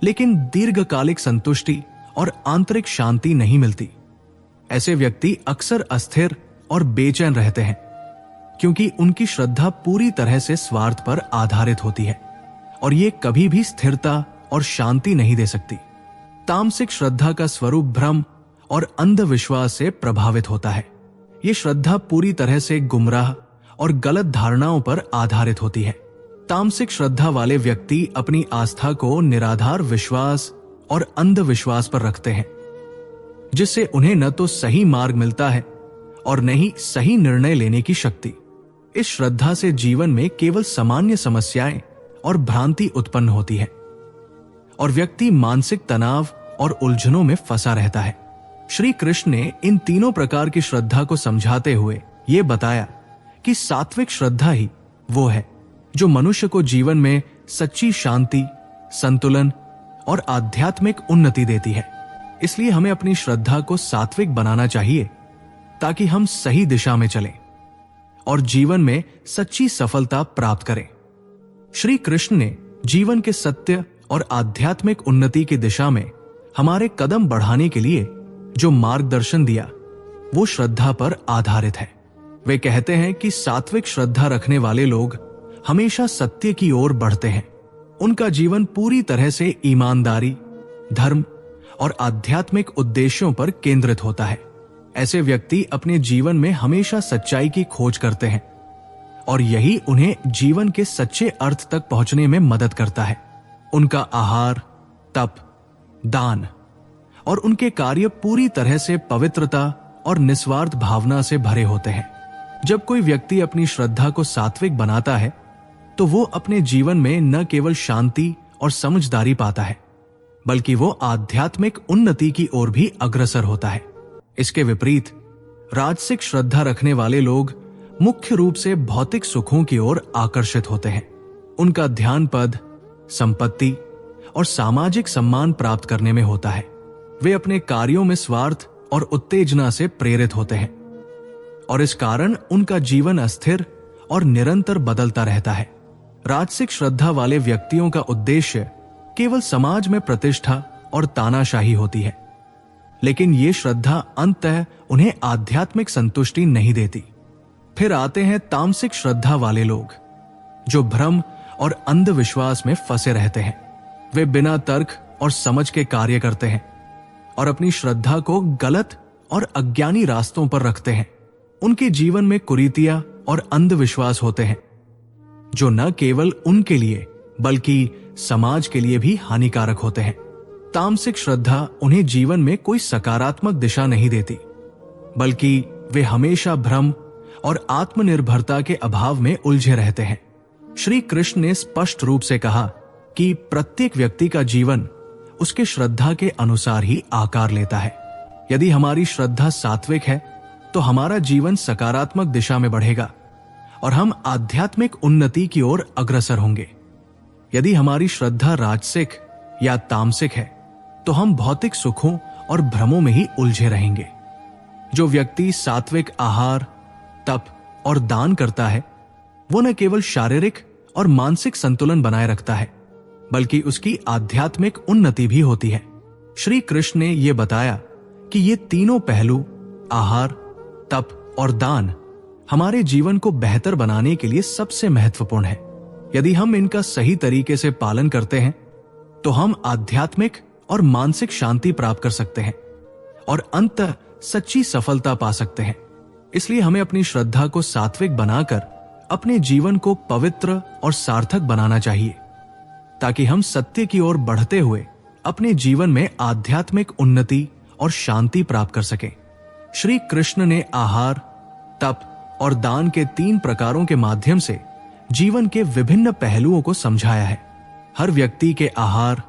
लेकिन दीर्घकालिक संतुष्टि और आंतरिक शांति नहीं मिलती। ऐसे व्यक्ति अक्सर अस्थिर और बेचैन रहते हैं क्योंकि उनकी श्रद्धा पूरी तरह से स्वार्थ पर आधारित होती है और ये कभी भी स्थिरता और शांति नहीं दे सकती। तामसिक श्रद्धा का स्वरूप भ्रम और अंधविश्वास से प्रभावित होता है। ये श्रद्धा पूरी तरह से गुमराह और गलत धारणाओं पर आधारित होती है। तामसिक श्रद्धा वाले व्यक्ति अपनी आस्था को निराधार विश्वास और अंधविश्वास पर रखते हैं, जिससे उन्हें न तो सही मार्ग मिलता है और न ही सही निर्णय लेने की शक्ति। इस श्रद्धा से जीवन में केवल सामान्य समस्याएं और भ्रांति उत्पन्न होती है और व्यक्ति मानसिक तनाव और उलझनों में फंसा रहता है। श्री कृष्ण ने इन तीनों प्रकार की श्रद्धा को समझाते हुए ये बताया कि सात्विक श्रद्धा ही वो है जो मनुष्य को जीवन में सच्ची शांति, संतुलन और आध्यात्मिक उन्नति देती है। इसलिए हमें अपनी श्रद्धा को सात्विक बनाना चाहिए ताकि हम सही दिशा में चलें और जीवन में सच्ची सफलता प्राप्त करें। श्री कृष्ण ने जीवन के सत्य और आध्यात्मिक उन्नति की दिशा में हमारे कदम बढ़ाने के लिए जो मार्गदर्शन दिया वो श्रद्धा पर आधारित है। वे कहते हैं कि सात्विक श्रद्धा रखने वाले लोग हमेशा सत्य की ओर बढ़ते हैं। उनका जीवन पूरी तरह से ईमानदारी, धर्म और आध्यात्मिक उद्देश्यों पर केंद्रित होता है। ऐसे व्यक्ति अपने जीवन में हमेशा सच्चाई की खोज करते हैं और यही उन्हें जीवन के सच्चे अर्थ तक पहुंचने में मदद करता है। उनका आहार, तप, दान और उनके कार्य पूरी तरह से पवित्रता और निस्वार्थ भावना से भरे होते हैं। जब कोई व्यक्ति अपनी श्रद्धा को सात्विक बनाता है तो वो अपने जीवन में न केवल शांति और समझदारी पाता है बल्कि वो आध्यात्मिक उन्नति की ओर भी अग्रसर होता है। इसके विपरीत राजसिक श्रद्धा रखने वाले लोग मुख्य रूप से भौतिक सुखों की ओर आकर्षित होते हैं। उनका ध्यान पद, संपत्ति और सामाजिक सम्मान प्राप्त करने में होता है। वे अपने कार्यों में स्वार्थ और उत्तेजना से प्रेरित होते हैं और इस कारण उनका जीवन अस्थिर और निरंतर बदलता रहता है। राजसिक श्रद्धा वाले व्यक्तियों का उद्देश्य केवल समाज में प्रतिष्ठा और तानाशाही होती है, लेकिन ये श्रद्धा अंततः उन्हें आध्यात्मिक संतुष्टि नहीं देती। फिर आते हैं तामसिक श्रद्धा वाले लोग, जो भ्रम और अंधविश्वास में फंसे रहते हैं। वे बिना तर्क और समझ के कार्य करते हैं और अपनी श्रद्धा को गलत और अज्ञानी रास्तों पर रखते हैं। उनके जीवन में कुरीतियां और अंधविश्वास होते हैं, जो न केवल उनके लिए बल्कि समाज के लिए भी हानिकारक होते हैं। तामसिक श्रद्धा उन्हें जीवन में कोई सकारात्मक दिशा नहीं देती, बल्कि वे हमेशा भ्रम और आत्मनिर्भरता के अभाव में उलझे रहते हैं। श्री कृष्ण ने स्पष्ट रूप से कहा कि प्रत्येक व्यक्ति का जीवन उसके श्रद्धा के अनुसार ही आकार लेता है। यदि हमारी श्रद्धा सात्विक है तो हमारा जीवन सकारात्मक दिशा में बढ़ेगा और हम आध्यात्मिक उन्नति की ओर अग्रसर होंगे। यदि हमारी श्रद्धा राजसिक या तामसिक है तो हम भौतिक सुखों और भ्रमों में ही उलझे रहेंगे। जो व्यक्ति सात्विक आहार, तप और दान करता है, वो न केवल शारीरिक और मानसिक संतुलन बनाए रखता है, बल्कि उसकी आध्यात्मिक उन्नति भी होती है। श्री कृष्ण ने यह बताया कि ये तीनों पहलू, आहार, तप और दान, हमारे जीवन को बेहतर बनाने के लिए सबसे महत्वपूर्ण है। यदि हम इनका सही तरीके से पालन करते हैं तो हम आध्यात्मिक और मानसिक शांति प्राप्त कर सकते हैं और अंततः सच्ची सफलता पा सकते हैं। इसलिए हमें अपनी श्रद्धा को सात्विक बनाकर अपने जीवन को पवित्र और सार्थक बनाना चाहिए, ताकि हम सत्य की ओर बढ़ते हुए अपने जीवन में आध्यात्मिक उन्नति और शांति प्राप्त कर सकें। श्री कृष्ण ने आहार, तप और दान के 3 प्रकारों के माध्यम से जीवन के विभिन्न पहलुओं को समझाया है। हर व्यक्ति के आहार,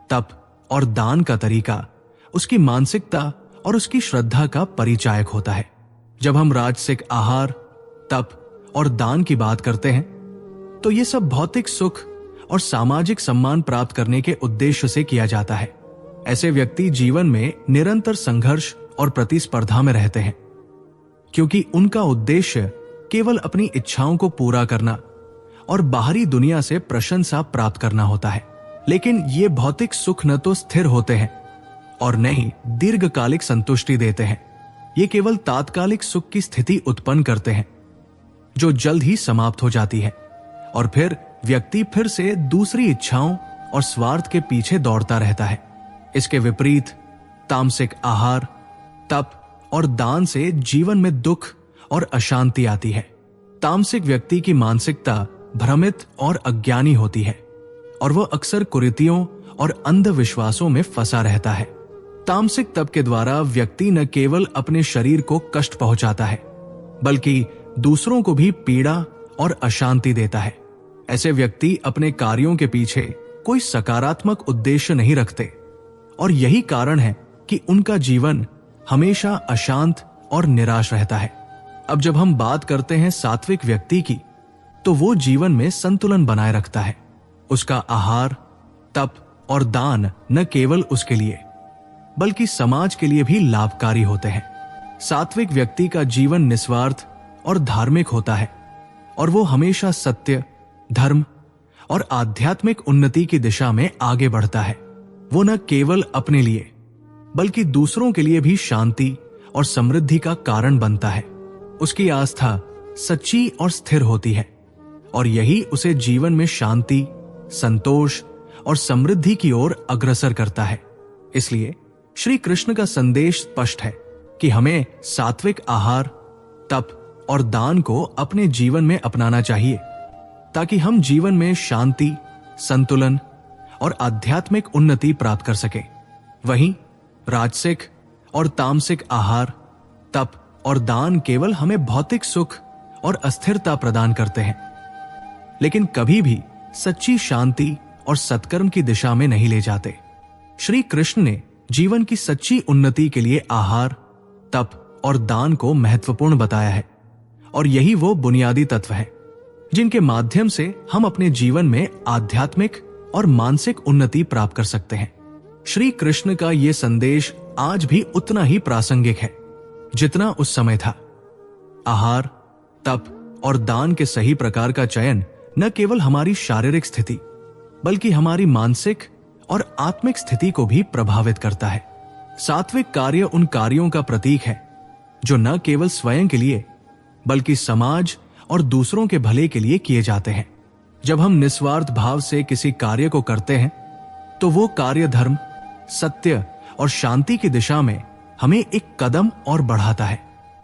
तप और दान का तरीका उसकी मानसिकता और उसकी श्रद्धा का परिचायक होता है। जब हम राजसिक आहार, तप और दान की बात करते हैं तो ये सब भौतिक सुख और सामाजिक सम्मान प्राप्त करने के उद्देश्य से किया जाता है। ऐसे व्यक्ति जीवन में निरंतर संघर्ष और प्रतिस्पर्धा में रहते हैं, क्योंकि उनका उद्देश्य केवल अपनी इच्छाओं को पूरा करना और बाहरी दुनिया से प्रशंसा प्राप्त करना होता है। लेकिन ये भौतिक सुख न तो स्थिर होते हैं और न ही दीर्घकालिक संतुष्टि देते हैं। ये केवल तात्कालिक सुख की स्थिति उत्पन्न करते हैं, जो जल्द ही समाप्त हो जाती है, और फिर व्यक्ति फिर से दूसरी इच्छाओं और स्वार्थ के पीछे दौड़ता रहता है। इसके विपरीत तामसिक आहार, तप और दान से जीवन में दुख और अशांति आती है। तामसिक व्यक्ति की मानसिकता भ्रमित और अज्ञानी होती है और वह अक्सर कुरीतियों और अंधविश्वासों में फंसा रहता है। तामसिक तप के द्वारा व्यक्ति न केवल अपने शरीर को कष्ट पहुंचाता है, बल्कि दूसरों को भी पीड़ा और अशांति देता है। ऐसे व्यक्ति अपने कार्यों के पीछे कोई सकारात्मक उद्देश्य नहीं रखते और यही कारण है कि उनका जीवन हमेशा अशांत और निराश रहता है। अब जब हम बात करते हैं सात्विक व्यक्ति की, तो वो जीवन में संतुलन बनाए रखता है। उसका आहार, तप और दान न केवल उसके लिए बल्कि समाज के लिए भी लाभकारी होते हैं। सात्विक व्यक्ति का जीवन निस्वार्थ और धार्मिक होता है और वो हमेशा सत्य, धर्म और आध्यात्मिक उन्नति की दिशा में आगे बढ़ता है। वो न केवल अपने लिए बल्कि दूसरों के लिए भी शांति और समृद्धि का कारण बनता है। उसकी आस्था सच्ची और स्थिर होती है और यही उसे जीवन में शांति, संतोष और समृद्धि की ओर अग्रसर करता है। इसलिए श्री कृष्ण का संदेश स्पष्ट है कि हमें सात्विक आहार, तप और दान को अपने जीवन में अपनाना चाहिए, ताकि हम जीवन में शांति, संतुलन और आध्यात्मिक उन्नति प्राप्त कर सकें। वहीं राजसिक और तामसिक आहार, तप और दान केवल हमें भौतिक सुख और अस्थिरता प्रदान करते हैं, लेकिन कभी भी सच्ची शांति और सत्कर्म की दिशा में नहीं ले जाते। श्री कृष्ण ने जीवन की सच्ची उन्नति के लिए आहार, तप और दान को महत्वपूर्ण बताया है और यही वो बुनियादी तत्व है जिनके माध्यम से हम अपने जीवन में आध्यात्मिक और मानसिक उन्नति प्राप्त कर सकते हैं। श्री कृष्ण का यह संदेश आज भी उतना ही प्रासंगिक है जितना उस समय था। आहार, तप और दान के सही प्रकार का चयन न केवल हमारी शारीरिक स्थिति बल्कि हमारी मानसिक और आत्मिक स्थिति को भी प्रभावित करता है। सात्विक कार्य उन कार्यों का प्रतीक है जो न केवल स्वयं के लिए बल्कि समाज और दूसरों के भले के लिए किए जाते हैं। जब हम निस्वार्थ भाव से किसी कार्य को करते हैं तो वो कार्य धर्म, सत्य और शांति की दिशा में हमें एक कदम और बढ़ाता है।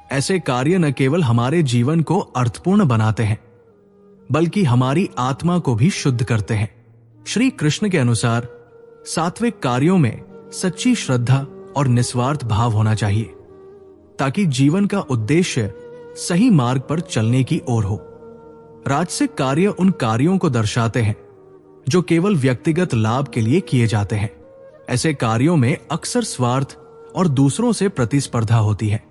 ऐसे कार्य न केवल हमारे जीवन को अर्थपूर्ण बनाते हैं बल्कि हमारी आत्मा को भी शुद्ध करते हैं। श्री कृष्ण के अनुसार सात्विक कार्यों में सच्ची श्रद्धा और निस्वार्थ भाव होना चाहिए ताकि जीवन का उद्देश्य सही मार्ग पर चलने की ओर हो। राजसिक कार्य उन कार्यों को दर्शाते हैं जो केवल व्यक्तिगत लाभ के लिए किए जाते हैं। ऐसे कार्यों में अक्सर स्वार्थ और दूसरों से प्रतिस्पर्धा होती है,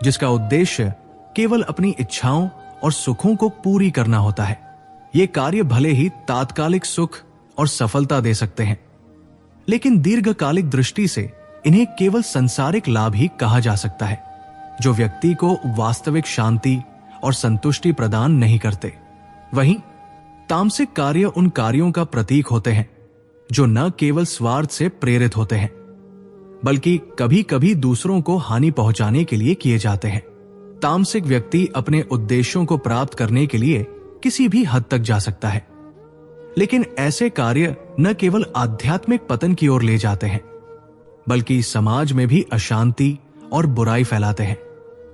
जिसका उद्देश्य केवल अपनी इच्छाओं और सुखों को पूरी करना होता है। ये कार्य भले ही तात्कालिक सुख और सफलता दे सकते हैं, लेकिन दीर्घकालिक दृष्टि से इन्हें केवल सांसारिक लाभ ही कहा जा सकता है, जो व्यक्ति को वास्तविक शांति और संतुष्टि प्रदान नहीं करते। वहीं तामसिक कार्य उन कार्यों का प्रतीक होते हैं जो न केवल स्वार्थ से प्रेरित होते हैं बल्कि कभी कभी दूसरों को हानि पहुंचाने के लिए किए जाते हैं। तामसिक व्यक्ति अपने उद्देश्यों को प्राप्त करने के लिए किसी भी हद तक जा सकता है, लेकिन ऐसे कार्य न केवल आध्यात्मिक पतन की ओर ले जाते हैं बल्कि समाज में भी अशांति और बुराई फैलाते हैं।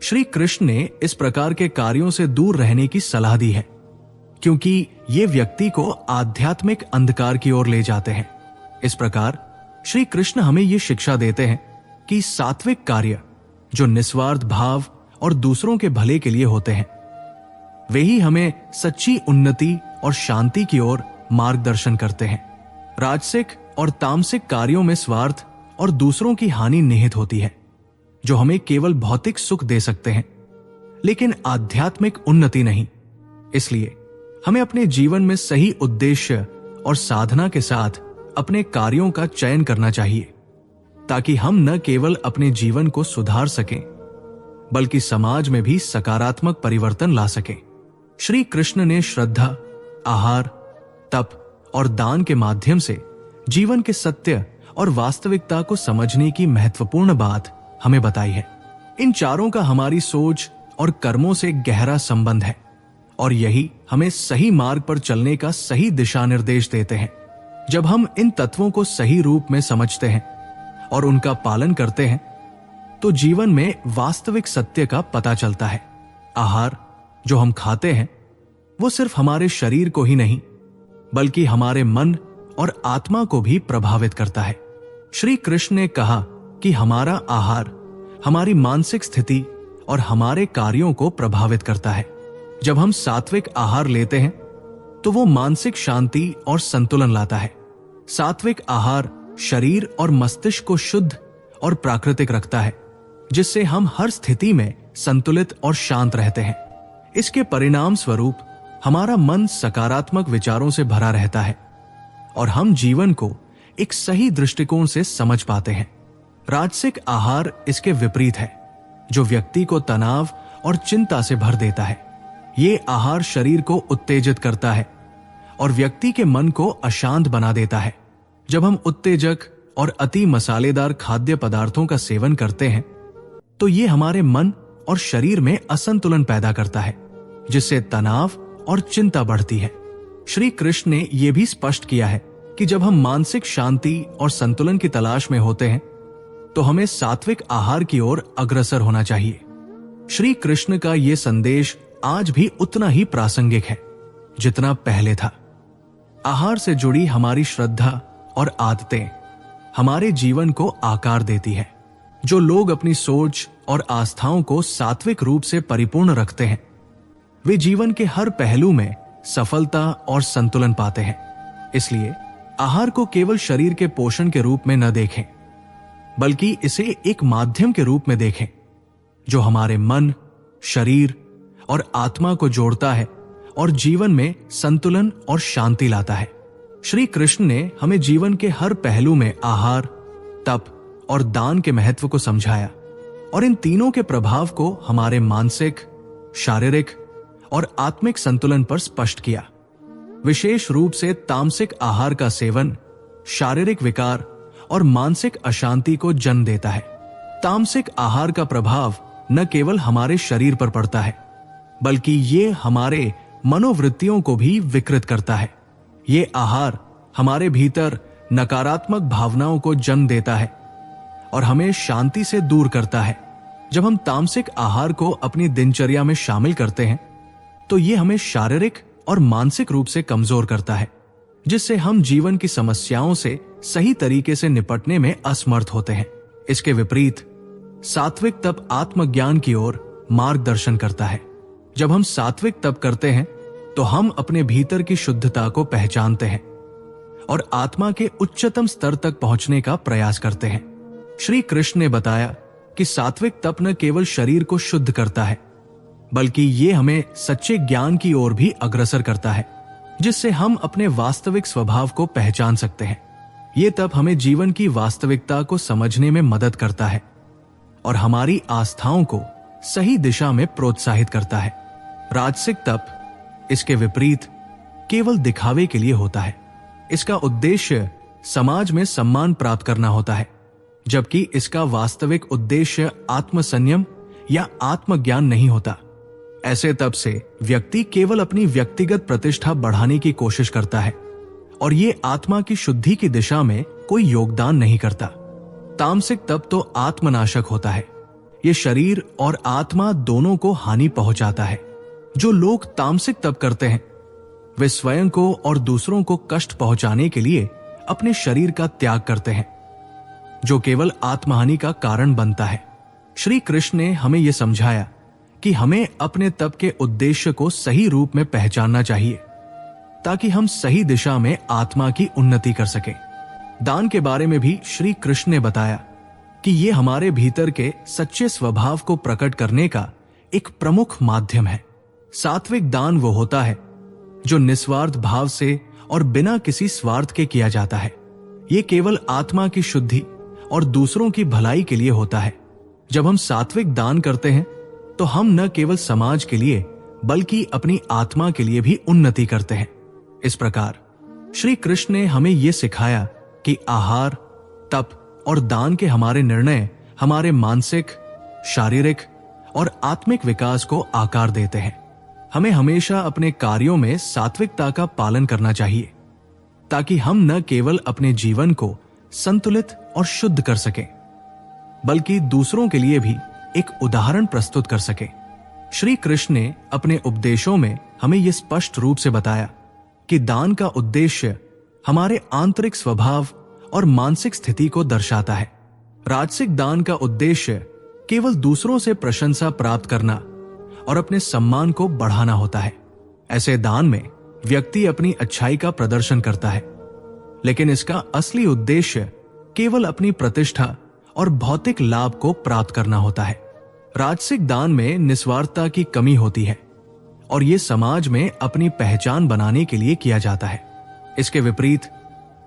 श्री कृष्ण ने इस प्रकार के कार्यों से दूर रहने की सलाह दी है, क्योंकि ये व्यक्ति को आध्यात्मिक अंधकार की ओर ले जाते हैं। इस प्रकार श्री कृष्ण हमें ये शिक्षा देते हैं कि सात्विक कार्य जो निस्वार्थ भाव और दूसरों के भले के लिए होते हैं, वे ही हमें सच्ची उन्नति और शांति की ओर मार्गदर्शन करते हैं। राजसिक और तामसिक कार्यों में स्वार्थ और दूसरों की हानि निहित होती है, जो हमें केवल भौतिक सुख दे सकते हैं लेकिन आध्यात्मिक उन्नति नहीं। इसलिए हमें अपने जीवन में सही उद्देश्य और साधना के साथ अपने कार्यों का चयन करना चाहिए, ताकि हम न केवल अपने जीवन को सुधार सकें बल्कि समाज में भी सकारात्मक परिवर्तन ला सकें। श्री कृष्ण ने श्रद्धा, आहार, तप और दान के माध्यम से जीवन के सत्य और वास्तविकता को समझने की महत्वपूर्ण बात हमें बताई है। इन चारों का हमारी सोच और कर्मों से गहरा संबंध है और यही हमें सही मार्ग पर चलने का सही दिशा निर्देश देते हैं। जब हम इन तत्वों को सही रूप में समझते हैं और उनका पालन करते हैं तो जीवन में वास्तविक सत्य का पता चलता है। आहार जो हम खाते हैं वो सिर्फ हमारे शरीर को ही नहीं बल्कि हमारे मन और आत्मा को भी प्रभावित करता है। श्री कृष्ण ने कहा कि हमारा आहार हमारी मानसिक स्थिति और हमारे कार्यों को प्रभावित करता है। जब हम सात्विक आहार लेते हैं तो वो मानसिक शांति और संतुलन लाता है। सात्विक आहार शरीर और मस्तिष्क को शुद्ध और प्राकृतिक रखता है, जिससे हम हर स्थिति में संतुलित और शांत रहते हैं। इसके परिणाम स्वरूप हमारा मन सकारात्मक विचारों से भरा रहता है और हम जीवन को एक सही दृष्टिकोण से समझ पाते हैं। राजसिक आहार इसके विपरीत है, जो व्यक्ति को तनाव और चिंता से भर देता है। ये आहार शरीर को उत्तेजित करता है और व्यक्ति के मन को अशांत बना देता है। जब हम उत्तेजक और अति मसालेदार खाद्य पदार्थों का सेवन करते हैं तो ये हमारे मन और शरीर में असंतुलन पैदा करता है, जिससे तनाव और चिंता बढ़ती है। श्री कृष्ण ने यह भी स्पष्ट किया है कि जब हम मानसिक शांति और संतुलन की तलाश में होते हैं तो हमें सात्विक आहार की ओर अग्रसर होना चाहिए। श्री कृष्ण का यह संदेश आज भी उतना ही प्रासंगिक है जितना पहले था। आहार से जुड़ी हमारी श्रद्धा और आदतें हमारे जीवन को आकार देती है। जो लोग अपनी सोच और आस्थाओं को सात्विक रूप से परिपूर्ण रखते हैं वे जीवन के हर पहलू में सफलता और संतुलन पाते हैं। इसलिए आहार को केवल शरीर के पोषण के रूप में न देखें बल्कि इसे एक माध्यम के रूप में देखें जो हमारे मन, शरीर और आत्मा को जोड़ता है और जीवन में संतुलन और शांति लाता है। श्री कृष्ण ने हमें जीवन के हर पहलू में आहार, तप और दान के महत्व को समझाया और इन तीनों के प्रभाव को हमारे मानसिक, शारीरिक और आत्मिक संतुलन पर स्पष्ट किया। विशेष रूप से तामसिक आहार का सेवन शारीरिक विकार और मानसिक अशांति को जन्म देता है। तामसिक आहार का प्रभाव न केवल हमारे शरीर पर पड़ता है, बल्कि ये हमारे मनोवृत्तियों को भी विकृत करता है। ये आहार हमारे भीतर नकारात्मक भावनाओं को जन्म देता है और हमें शांति से दूर करता है। जब हम तामसिक आहार को अपनी दिनचर्या में शामिल करते हैं तो ये हमें शारीरिक और मानसिक रूप से कमजोर करता है, जिससे हम जीवन की समस्याओं से सही तरीके से निपटने में असमर्थ होते हैं। इसके विपरीत सात्विक तप आत्मज्ञान की ओर मार्गदर्शन करता है। जब हम सात्विक तप करते हैं तो हम अपने भीतर की शुद्धता को पहचानते हैं और आत्मा के उच्चतम स्तर तक पहुंचने का प्रयास करते हैं। श्री कृष्ण ने बताया कि सात्विक तप न केवल शरीर को शुद्ध करता है, बल्कि ये हमें सच्चे ज्ञान की ओर भी अग्रसर करता है, जिससे हम अपने वास्तविक स्वभाव को पहचान सकते हैं। ये तप हमें जीवन की वास्तविकता को समझने में मदद करता है और हमारी आस्थाओं को सही दिशा में प्रोत्साहित करता है। राजसिक तप इसके विपरीत केवल दिखावे के लिए होता है। इसका उद्देश्य समाज में सम्मान प्राप्त करना होता है, जबकि इसका वास्तविक उद्देश्य आत्मसंयम या आत्मज्ञान नहीं होता। ऐसे तप से व्यक्ति केवल अपनी व्यक्तिगत प्रतिष्ठा बढ़ाने की कोशिश करता है और ये आत्मा की शुद्धि की दिशा में कोई योगदान नहीं करता। तामसिक तप तो आत्मनाशक होता है। ये शरीर और आत्मा दोनों को हानि पहुंचाता है। जो लोग तामसिक तप करते हैं वे स्वयं को और दूसरों को कष्ट पहुंचाने के लिए अपने शरीर का त्याग करते हैं, जो केवल आत्महानि का कारण बनता है। श्री कृष्ण ने हमें यह समझाया कि हमें अपने तप के उद्देश्य को सही रूप में पहचानना चाहिए, ताकि हम सही दिशा में आत्मा की उन्नति कर सकें। दान के बारे में भी श्री कृष्ण ने बताया कि यह हमारे भीतर के सच्चे स्वभाव को प्रकट करने का एक प्रमुख माध्यम है। सात्विक दान वो होता है जो निस्वार्थ भाव से और बिना किसी स्वार्थ के किया जाता है। ये केवल आत्मा की शुद्धि और दूसरों की भलाई के लिए होता है। जब हम सात्विक दान करते हैं तो हम न केवल समाज के लिए बल्कि अपनी आत्मा के लिए भी उन्नति करते हैं। इस प्रकार श्री कृष्ण ने हमें यह सिखाया कि आहार, तप और दान के हमारे निर्णय हमारे मानसिक, शारीरिक और आत्मिक विकास को आकार देते हैं। हमें हमेशा अपने कार्यों में सात्विकता का पालन करना चाहिए, ताकि हम न केवल अपने जीवन को संतुलित और शुद्ध कर सकें, बल्कि दूसरों के लिए भी एक उदाहरण प्रस्तुत कर सकें। श्री कृष्ण ने अपने उपदेशों में हमें यह स्पष्ट रूप से बताया कि दान का उद्देश्य हमारे आंतरिक स्वभाव और मानसिक स्थिति को दर्शाता है। राजसिक दान का उद्देश्य केवल दूसरों से प्रशंसा प्राप्त करना और अपने सम्मान को बढ़ाना होता है। ऐसे दान में व्यक्ति अपनी अच्छाई का प्रदर्शन करता है, लेकिन इसका असली उद्देश्य केवल अपनी प्रतिष्ठा और भौतिक लाभ को प्राप्त करना होता है। राजसिक दान में निस्वार्थता की कमी होती है और यह समाज में अपनी पहचान बनाने के लिए किया जाता है। इसके विपरीत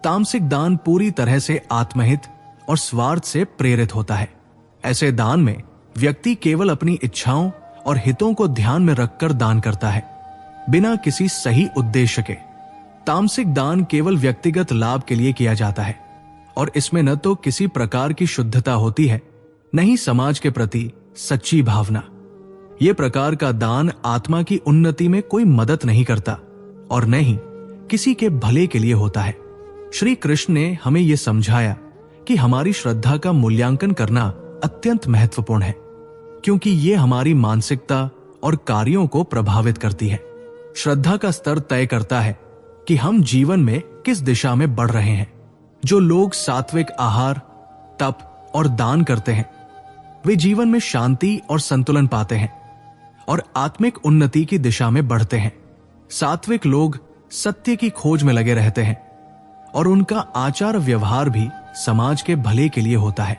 तामसिक दान पूरी तरह से आत्महित और स्वार्थ से प्रेरित होता है। ऐसे दान में व्यक्ति केवल अपनी इच्छाओं और हितों को ध्यान में रखकर दान करता है, बिना किसी सही उद्देश्य के। तामसिक दान केवल व्यक्तिगत लाभ के लिए किया जाता है और इसमें न तो किसी प्रकार की शुद्धता होती है, न ही समाज के प्रति सच्ची भावना। यह प्रकार का दान आत्मा की उन्नति में कोई मदद नहीं करता और न ही किसी के भले के लिए होता है। श्री कृष्ण ने हमें यह समझाया कि हमारी श्रद्धा का मूल्यांकन करना अत्यंत महत्वपूर्ण है, क्योंकि यह हमारी मानसिकता और कार्यों को प्रभावित करती है। श्रद्धा का स्तर तय करता है कि हम जीवन में किस दिशा में बढ़ रहे हैं। जो लोग सात्विक आहार, तप और दान करते हैं वे जीवन में शांति और संतुलन पाते हैं और आत्मिक उन्नति की दिशा में बढ़ते हैं। सात्विक लोग सत्य की खोज में लगे रहते हैं और उनका आचार व्यवहार भी समाज के भले के लिए होता है।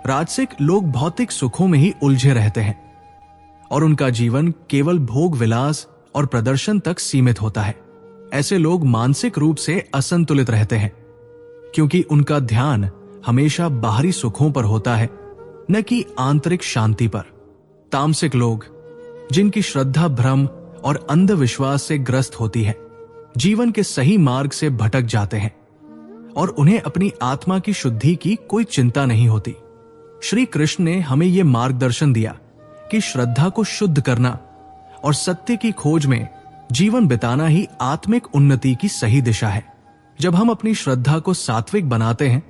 राजसिक लोग भौतिक सुखों में ही उलझे रहते हैं और उनका जीवन केवल भोग विलास और प्रदर्शन तक सीमित होता है। ऐसे लोग मानसिक रूप से असंतुलित रहते हैं, क्योंकि उनका ध्यान हमेशा बाहरी सुखों पर होता है, न कि आंतरिक शांति पर। तामसिक लोग, जिनकी श्रद्धा भ्रम और अंधविश्वास से ग्रस्त होती है, जीवन के सही मार्ग से भटक जाते हैं और उन्हें अपनी आत्मा की शुद्धि की कोई चिंता नहीं होती। श्री कृष्ण ने हमें यह मार्गदर्शन दिया कि श्रद्धा को शुद्ध करना और सत्य की खोज में जीवन बिताना ही आत्मिक उन्नति की सही दिशा है। जब हम अपनी श्रद्धा को सात्विक बनाते हैं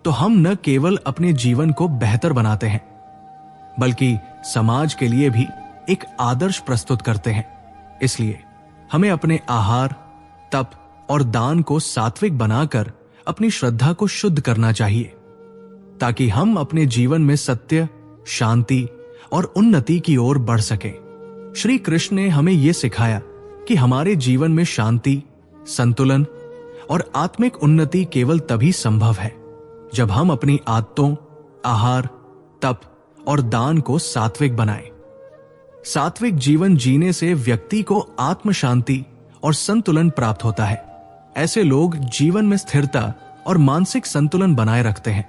तो हम न केवल अपने जीवन को बेहतर बनाते हैं बल्कि समाज के लिए भी एक आदर्श प्रस्तुत करते हैं। इसलिए हमें अपने आहार, तप और दान को सात्विक बनाकर अपनी श्रद्धा को शुद्ध करना चाहिए ताकि हम अपने जीवन में सत्य, शांति और उन्नति की ओर बढ़ सकें। श्री कृष्ण ने हमें यह सिखाया कि हमारे जीवन में शांति, संतुलन और आत्मिक उन्नति केवल तभी संभव है जब हम अपनी आदतों, आहार, तप और दान को सात्विक बनाएं। सात्विक जीवन जीने से व्यक्ति को आत्म शांति और संतुलन प्राप्त होता है। ऐसे लोग जीवन में स्थिरता और मानसिक संतुलन बनाए रखते हैं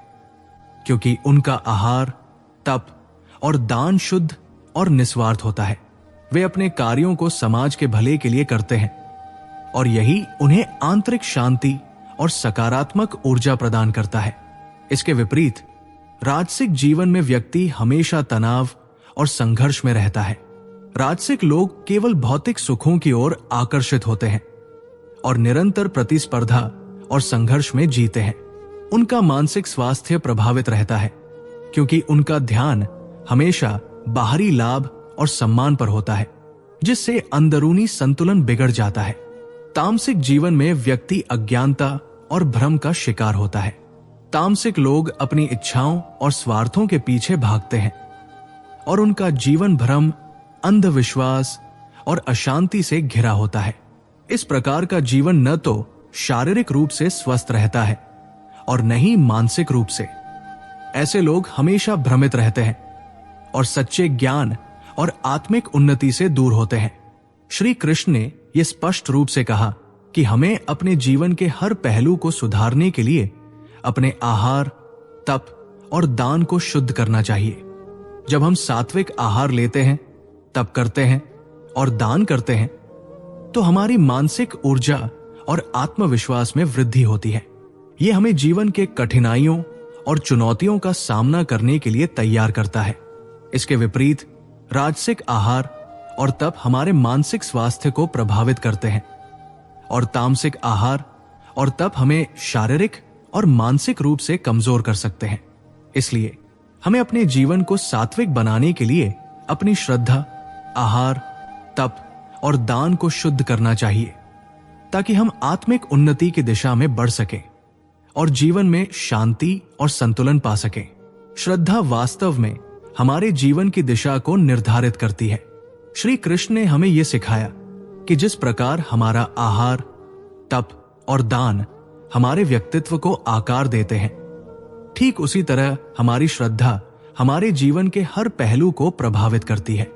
क्योंकि उनका आहार, तप और दान शुद्ध और निस्वार्थ होता है। वे अपने कार्यों को समाज के भले के लिए करते हैं और यही उन्हें आंतरिक शांति और सकारात्मक ऊर्जा प्रदान करता है। इसके विपरीत राजसिक जीवन में व्यक्ति हमेशा तनाव और संघर्ष में रहता है। राजसिक लोग केवल भौतिक सुखों की ओर आकर्षित होते हैं और निरंतर प्रतिस्पर्धा और संघर्ष में जीते हैं। उनका मानसिक स्वास्थ्य प्रभावित रहता है क्योंकि उनका ध्यान हमेशा बाहरी लाभ और सम्मान पर होता है, जिससे अंदरूनी संतुलन बिगड़ जाता है। तामसिक जीवन में व्यक्ति अज्ञानता और भ्रम का शिकार होता है। तामसिक लोग अपनी इच्छाओं और स्वार्थों के पीछे भागते हैं और उनका जीवन भ्रम, अंधविश्वास और अशांति से घिरा होता है। इस प्रकार का जीवन न तो शारीरिक रूप से स्वस्थ रहता है और न ही मानसिक रूप से। ऐसे लोग हमेशा भ्रमित रहते हैं और सच्चे ज्ञान और आत्मिक उन्नति से दूर होते हैं। श्री कृष्ण ने यह स्पष्ट रूप से कहा कि हमें अपने जीवन के हर पहलू को सुधारने के लिए अपने आहार, तप और दान को शुद्ध करना चाहिए। जब हम सात्विक आहार लेते हैं, तप करते हैं और दान करते हैं तो हमारी मानसिक ऊर्जा और आत्मविश्वास में वृद्धि होती है। यह हमें जीवन के कठिनाइयों और चुनौतियों का सामना करने के लिए तैयार करता है। इसके विपरीत राजसिक आहार और तप हमारे मानसिक स्वास्थ्य को प्रभावित करते हैं और तामसिक आहार और तप हमें शारीरिक और मानसिक रूप से कमजोर कर सकते हैं। इसलिए हमें अपने जीवन को सात्विक बनाने के लिए अपनी श्रद्धा, आहार, तप और दान को शुद्ध करना चाहिए ताकि हम आत्मिक उन्नति की दिशा में बढ़ सकें और जीवन में शांति और संतुलन पा सकें। श्रद्धा वास्तव में हमारे जीवन की दिशा को निर्धारित करती है। श्री कृष्ण ने हमें यह सिखाया कि जिस प्रकार हमारा आहार, तप और दान हमारे व्यक्तित्व को आकार देते हैं, ठीक उसी तरह हमारी श्रद्धा हमारे जीवन के हर पहलू को प्रभावित करती है।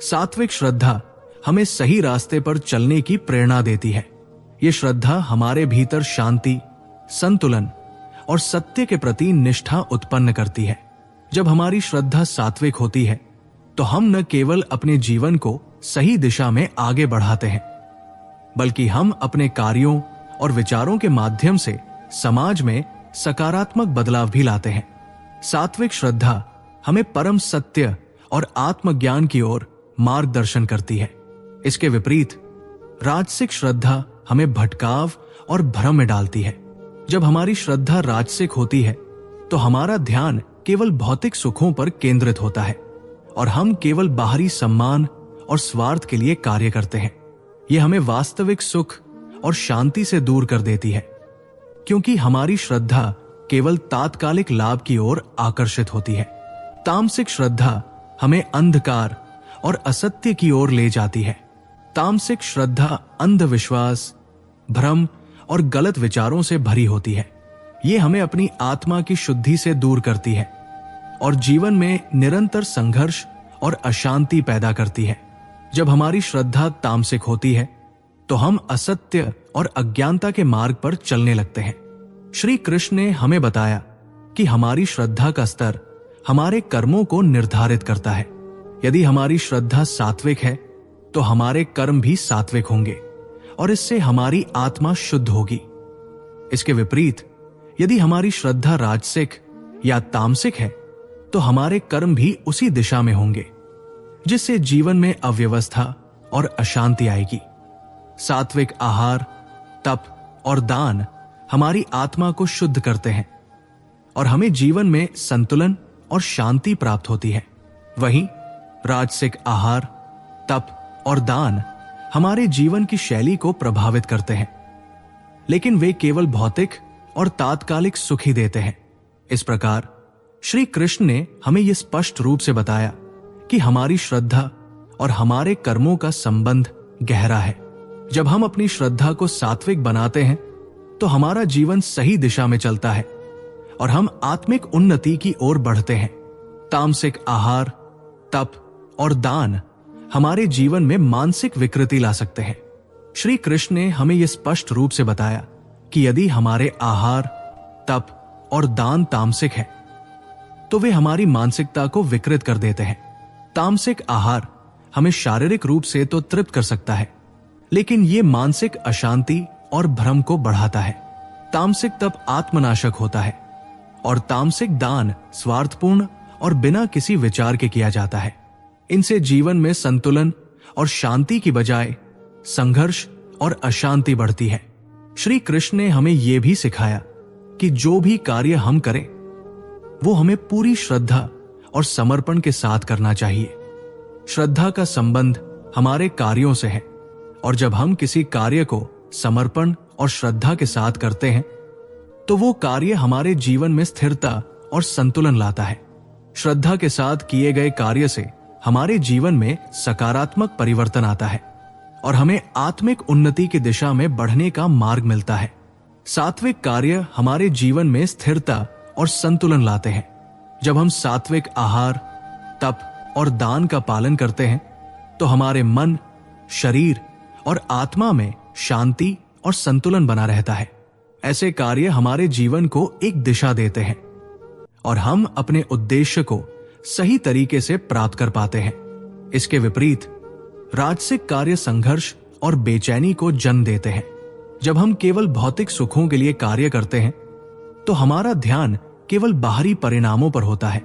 सात्विक श्रद्धा हमें सही रास्ते पर चलने की प्रेरणा देती है। ये श्रद्धा हमारे भीतर शांति, संतुलन और सत्य के प्रति निष्ठा उत्पन्न करती है। जब हमारी श्रद्धा सात्विक होती है तो हम न केवल अपने जीवन को सही दिशा में आगे बढ़ाते हैं बल्कि हम अपने कार्यों और विचारों के माध्यम से समाज में सकारात्मक बदलाव भी लाते हैं। सात्विक श्रद्धा हमें परम सत्य और आत्मज्ञान की ओर मार्गदर्शन करती है। इसके विपरीत राजसिक श्रद्धा हमें भटकाव और भ्रम में डालती है। जब हमारी श्रद्धा राजसिक होती है तो हमारा ध्यान केवल भौतिक सुखों पर केंद्रित होता है और हम केवल बाहरी सम्मान और स्वार्थ के लिए कार्य करते हैं। यह हमें वास्तविक सुख और शांति से दूर कर देती है क्योंकि हमारी श्रद्धा केवल तात्कालिक लाभ की ओर आकर्षित होती है। तामसिक श्रद्धा हमें अंधकार और असत्य की ओर ले जाती है। तामसिक श्रद्धा अंधविश्वास, भ्रम और गलत विचारों से भरी होती है। ये हमें अपनी आत्मा की शुद्धि से दूर करती है और जीवन में निरंतर संघर्ष और अशांति पैदा करती है। जब हमारी श्रद्धा तामसिक होती है तो हम असत्य और अज्ञानता के मार्ग पर चलने लगते हैं। श्री कृष्ण ने हमें बताया कि हमारी श्रद्धा का स्तर हमारे कर्मों को निर्धारित करता है। यदि हमारी श्रद्धा सात्विक है तो हमारे कर्म भी सात्विक होंगे और इससे हमारी आत्मा शुद्ध होगी। इसके विपरीत यदि हमारी श्रद्धा राजसिक या तामसिक है तो हमारे कर्म भी उसी दिशा में होंगे, जिससे जीवन में अव्यवस्था और अशांति आएगी। सात्विक आहार, तप और दान हमारी आत्मा को शुद्ध करते हैं और हमें जीवन में संतुलन और शांति प्राप्त होती है। वहीं राजसिक आहार, तप और दान हमारे जीवन की शैली को प्रभावित करते हैं, लेकिन वे केवल भौतिक और तात्कालिक सुख ही देते हैं। इस प्रकार श्री कृष्ण ने हमें यह स्पष्ट रूप से बताया कि हमारी श्रद्धा और हमारे कर्मों का संबंध गहरा है। जब हम अपनी श्रद्धा को सात्विक बनाते हैं तो हमारा जीवन सही दिशा में चलता है और हम आत्मिक उन्नति की ओर बढ़ते हैं। तामसिक आहार, तप और दान हमारे जीवन में मानसिक विकृति ला सकते हैं। श्री कृष्ण ने हमें यह स्पष्ट रूप से बताया कि यदि हमारे आहार, तप और दान तामसिक है तो वे हमारी मानसिकता को विकृत कर देते हैं। तामसिक आहार हमें शारीरिक रूप से तो तृप्त कर सकता है, लेकिन ये मानसिक अशांति और भ्रम को बढ़ाता है। तामसिक तप आत्मनाशक होता है और तामसिक दान स्वार्थपूर्ण और बिना किसी विचार के किया जाता है। इनसे जीवन में संतुलन और शांति की बजाय संघर्ष और अशांति बढ़ती है। श्री कृष्ण ने हमें यह भी सिखाया कि जो भी कार्य हम करें वो हमें पूरी श्रद्धा और समर्पण के साथ करना चाहिए। श्रद्धा का संबंध हमारे कार्यों से है और जब हम किसी कार्य को समर्पण और श्रद्धा के साथ करते हैं तो वो कार्य हमारे जीवन में स्थिरता और संतुलन लाता है। श्रद्धा के साथ किए गए कार्य से हमारे जीवन में सकारात्मक परिवर्तन आता है और हमें आत्मिक उन्नति की दिशा में बढ़ने का मार्ग मिलता है। सात्विक कार्य हमारे जीवन में स्थिरता और संतुलन लाते हैं। जब हम सात्विक आहार, तप और दान का पालन करते हैं तो हमारे मन, शरीर और आत्मा में शांति और संतुलन बना रहता है। ऐसे कार्य हमारे जीवन को एक दिशा देते हैं और हम अपने उद्देश्य को सही तरीके से प्राप्त कर पाते हैं। इसके विपरीत राजसिक कार्य संघर्ष और बेचैनी को जन्म देते हैं। जब हम केवल भौतिक सुखों के लिए कार्य करते हैं तो हमारा ध्यान केवल बाहरी परिणामों पर होता है,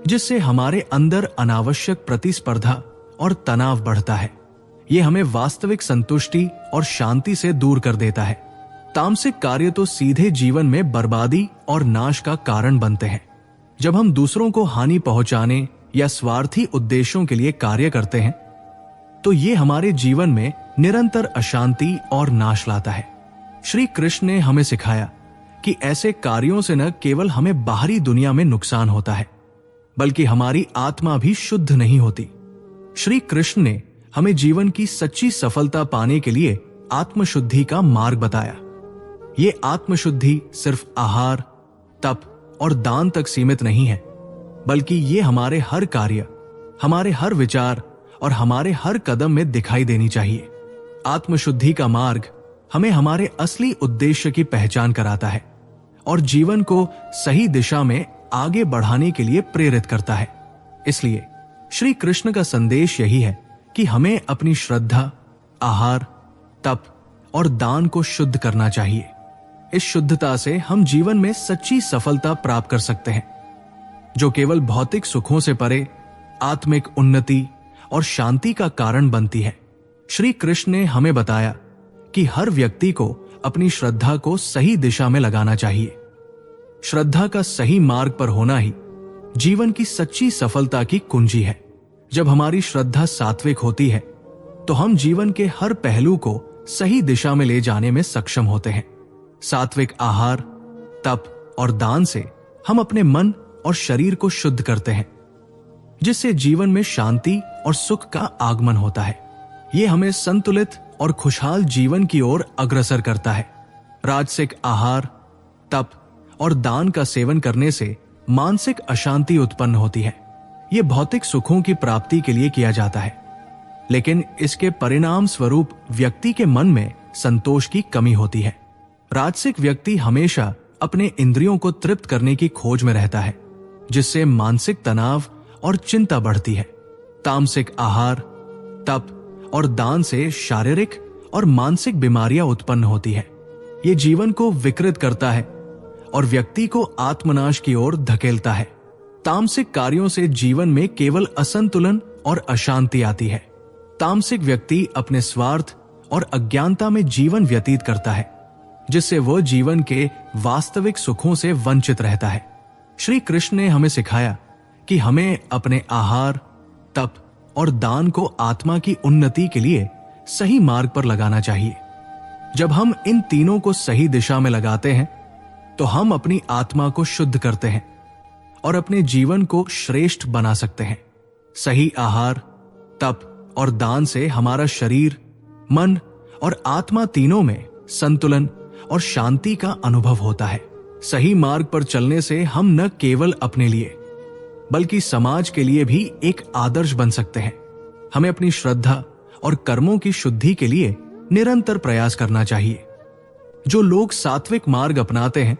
जिससे हमारे अंदर अनावश्यक प्रतिस्पर्धा और तनाव बढ़ता है। यह हमें वास्तविक संतुष्टि और शांति से दूर कर देता है। तामसिक कार्य तो सीधे जीवन में बर्बादी और नाश का कारण बनते हैं। जब हम दूसरों को हानि पहुंचाने या स्वार्थी उद्देश्यों के लिए कार्य करते हैं तो ये हमारे जीवन में निरंतर अशांति और नाश लाता है। श्री कृष्ण ने हमें सिखाया कि ऐसे कार्यों से न केवल हमें बाहरी दुनिया में नुकसान होता है, बल्कि हमारी आत्मा भी शुद्ध नहीं होती। श्री कृष्ण ने हमें जीवन की सच्ची सफलता पाने के लिए आत्मशुद्धि का मार्ग बताया। ये आत्मशुद्धि सिर्फ आहार, तप और दान तक सीमित नहीं है, बल्कि ये हमारे हर कार्य, हमारे हर विचार और हमारे हर कदम में दिखाई देनी चाहिए। आत्मशुद्धि का मार्ग हमें हमारे असली उद्देश्य की पहचान कराता है और जीवन को सही दिशा में आगे बढ़ाने के लिए प्रेरित करता है। इसलिए श्री कृष्ण का संदेश यही है कि हमें अपनी श्रद्धा, आहार, तप और दान को शुद्ध करना चाहिए। इस शुद्धता से हम जीवन में सच्ची सफलता प्राप्त कर सकते हैं, जो केवल भौतिक सुखों से परे आत्मिक उन्नति और शांति का कारण बनती है। श्री कृष्ण ने हमें बताया कि हर व्यक्ति को अपनी श्रद्धा को सही दिशा में लगाना चाहिए। श्रद्धा का सही मार्ग पर होना ही जीवन की सच्ची सफलता की कुंजी है। जब हमारी श्रद्धा सात्विक होती है तो हम जीवन के हर पहलू को सही दिशा में ले जाने में सक्षम होते हैं। सात्विक आहार, तप और दान से हम अपने मन और शरीर को शुद्ध करते हैं, जिससे जीवन में शांति और सुख का आगमन होता है। ये हमें संतुलित और खुशहाल जीवन की ओर अग्रसर करता है। राजसिक आहार, तप और दान का सेवन करने से मानसिक अशांति उत्पन्न होती है। ये भौतिक सुखों की प्राप्ति के लिए किया जाता है, लेकिन इसके परिणाम स्वरूप व्यक्ति के मन में संतोष की कमी होती है। राजसिक व्यक्ति हमेशा अपने इंद्रियों को तृप्त करने की खोज में रहता है, जिससे मानसिक तनाव और चिंता बढ़ती है। तामसिक आहार, तप और दान से शारीरिक और मानसिक बीमारियां उत्पन्न होती है। ये जीवन को विकृत करता है और व्यक्ति को आत्मनाश की ओर धकेलता है। तामसिक कार्यों से जीवन में केवल असंतुलन और अशांति आती है। तामसिक व्यक्ति अपने स्वार्थ और अज्ञानता में जीवन व्यतीत करता है, जिससे वह जीवन के वास्तविक सुखों से वंचित रहता है। श्री कृष्ण ने हमें सिखाया कि हमें अपने आहार, तप और दान को आत्मा की उन्नति के लिए सही मार्ग पर लगाना चाहिए। जब हम इन तीनों को सही दिशा में लगाते हैं तो हम अपनी आत्मा को शुद्ध करते हैं और अपने जीवन को श्रेष्ठ बना सकते हैं। सही आहार, तप और दान से हमारा शरीर, मन और आत्मा तीनों में संतुलन और शांति का अनुभव होता है। सही मार्ग पर चलने से हम न केवल अपने लिए बल्कि समाज के लिए भी एक आदर्श बन सकते हैं। हमें अपनी श्रद्धा और कर्मों की शुद्धि के लिए निरंतर प्रयास करना चाहिए। जो लोग सात्विक मार्ग अपनाते हैं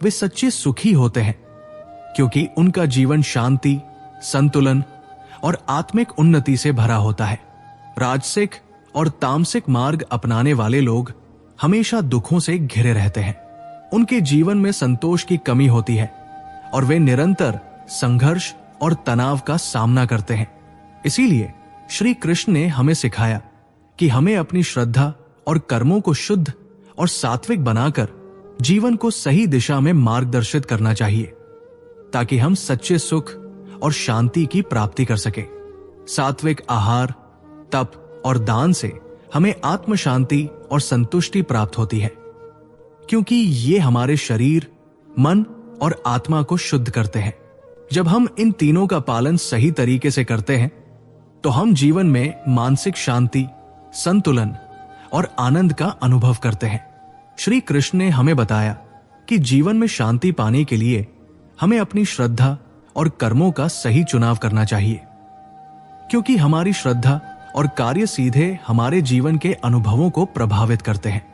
वे सच्चे सुखी होते हैं, क्योंकि उनका जीवन शांति, संतुलन और आत्मिक उन्नति से भरा होता है। राजसिक और तामसिक मार्ग अपनाने वाले लोग हमेशा दुखों से घिरे रहते हैं। उनके जीवन में संतोष की कमी होती है और वे निरंतर संघर्ष और तनाव का सामना करते हैं। इसीलिए श्री कृष्ण ने हमें सिखाया कि हमें अपनी श्रद्धा और कर्मों को शुद्ध और सात्विक बनाकर जीवन को सही दिशा में मार्गदर्शित करना चाहिए, ताकि हम सच्चे सुख और शांति की प्राप्ति कर सकें। सात्विक आहार, तप और दान से हमें आत्म शांति और संतुष्टि प्राप्त होती है, क्योंकि ये हमारे शरीर, मन और आत्मा को शुद्ध करते हैं। जब हम इन तीनों का पालन सही तरीके से करते हैं तो हम जीवन में मानसिक शांति, संतुलन और आनंद का अनुभव करते हैं। श्री कृष्ण ने हमें बताया कि जीवन में शांति पाने के लिए हमें अपनी श्रद्धा और कर्मों का सही चुनाव करना चाहिए, क्योंकि हमारी श्रद्धा और कार्य सीधे हमारे जीवन के अनुभवों को प्रभावित करते हैं।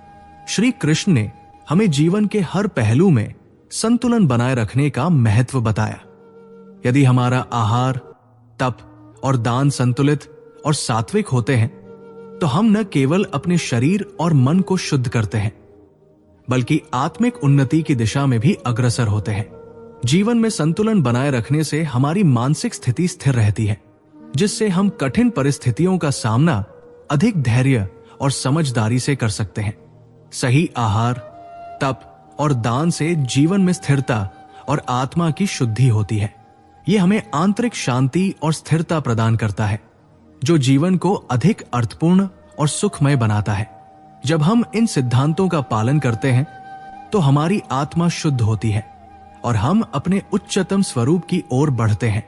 श्री कृष्ण ने हमें जीवन के हर पहलू में संतुलन बनाए रखने का महत्व बताया। यदि हमारा आहार, तप और दान संतुलित और सात्विक होते हैं तो हम न केवल अपने शरीर और मन को शुद्ध करते हैं, बल्कि आत्मिक उन्नति की दिशा में भी अग्रसर होते हैं। जीवन में संतुलन बनाए रखने से हमारी मानसिक स्थिति स्थिर रहती है, जिससे हम कठिन परिस्थितियों का सामना अधिक धैर्य और समझदारी से कर सकते हैं। सही आहार, तप और दान से जीवन में स्थिरता और आत्मा की शुद्धि होती है। यह हमें आंतरिक शांति और स्थिरता प्रदान करता है, जो जीवन को अधिक अर्थपूर्ण और सुखमय बनाता है। जब हम इन सिद्धांतों का पालन करते हैं तो हमारी आत्मा शुद्ध होती है और हम अपने उच्चतम स्वरूप की ओर बढ़ते हैं।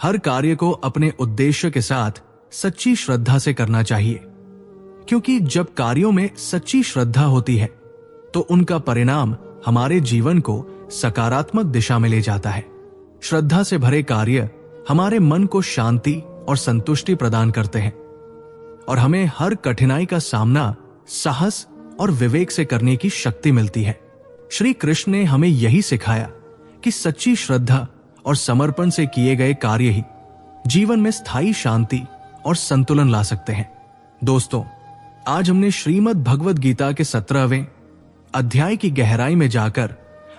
हर कार्य को अपने उद्देश्य के साथ सच्ची श्रद्धा से करना चाहिए, क्योंकि जब कार्यों में सच्ची श्रद्धा होती है तो उनका परिणाम हमारे जीवन को सकारात्मक दिशा में ले जाता है। श्रद्धा से भरे कार्य हमारे मन को शांति और संतुष्टि प्रदान करते हैं और हमें हर कठिनाई का सामना साहस और विवेक से करने की शक्ति मिलती है। श्री कृष्ण ने हमें यही सिखाया कि सच्ची श्रद्धा और समर्पण से किए गए कार्य ही जीवन में स्थायी शांति और संतुलन ला सकते हैं। दोस्तों, आज हमने श्रीमद् भगवद गीता के 17वें अध्याय की गहराई में जाकर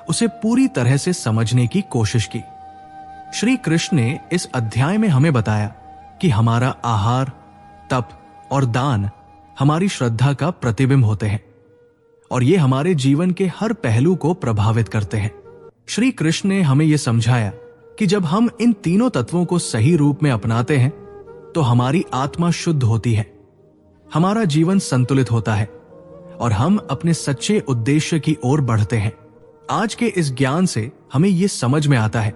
उसे पूरी तरह से समझने की कोशिश की। श्री कृष्ण ने इस अध्याय में हमें बताया कि हमारा आहार, तप और दान हमारी श्रद्धा का प्रतिबिंब होते हैं और ये हमारे जीवन के हर पहलू को प्रभावित करते हैं। श्री कृष्ण ने हमें यह समझाया कि जब हम इन तीनों तत्वों को सही रूप में अपनाते हैं तो हमारी आत्मा शुद्ध होती है, हमारा जीवन संतुलित होता है और हम अपने सच्चे उद्देश्य की ओर बढ़ते हैं। आज के इस ज्ञान से हमें यह समझ में आता है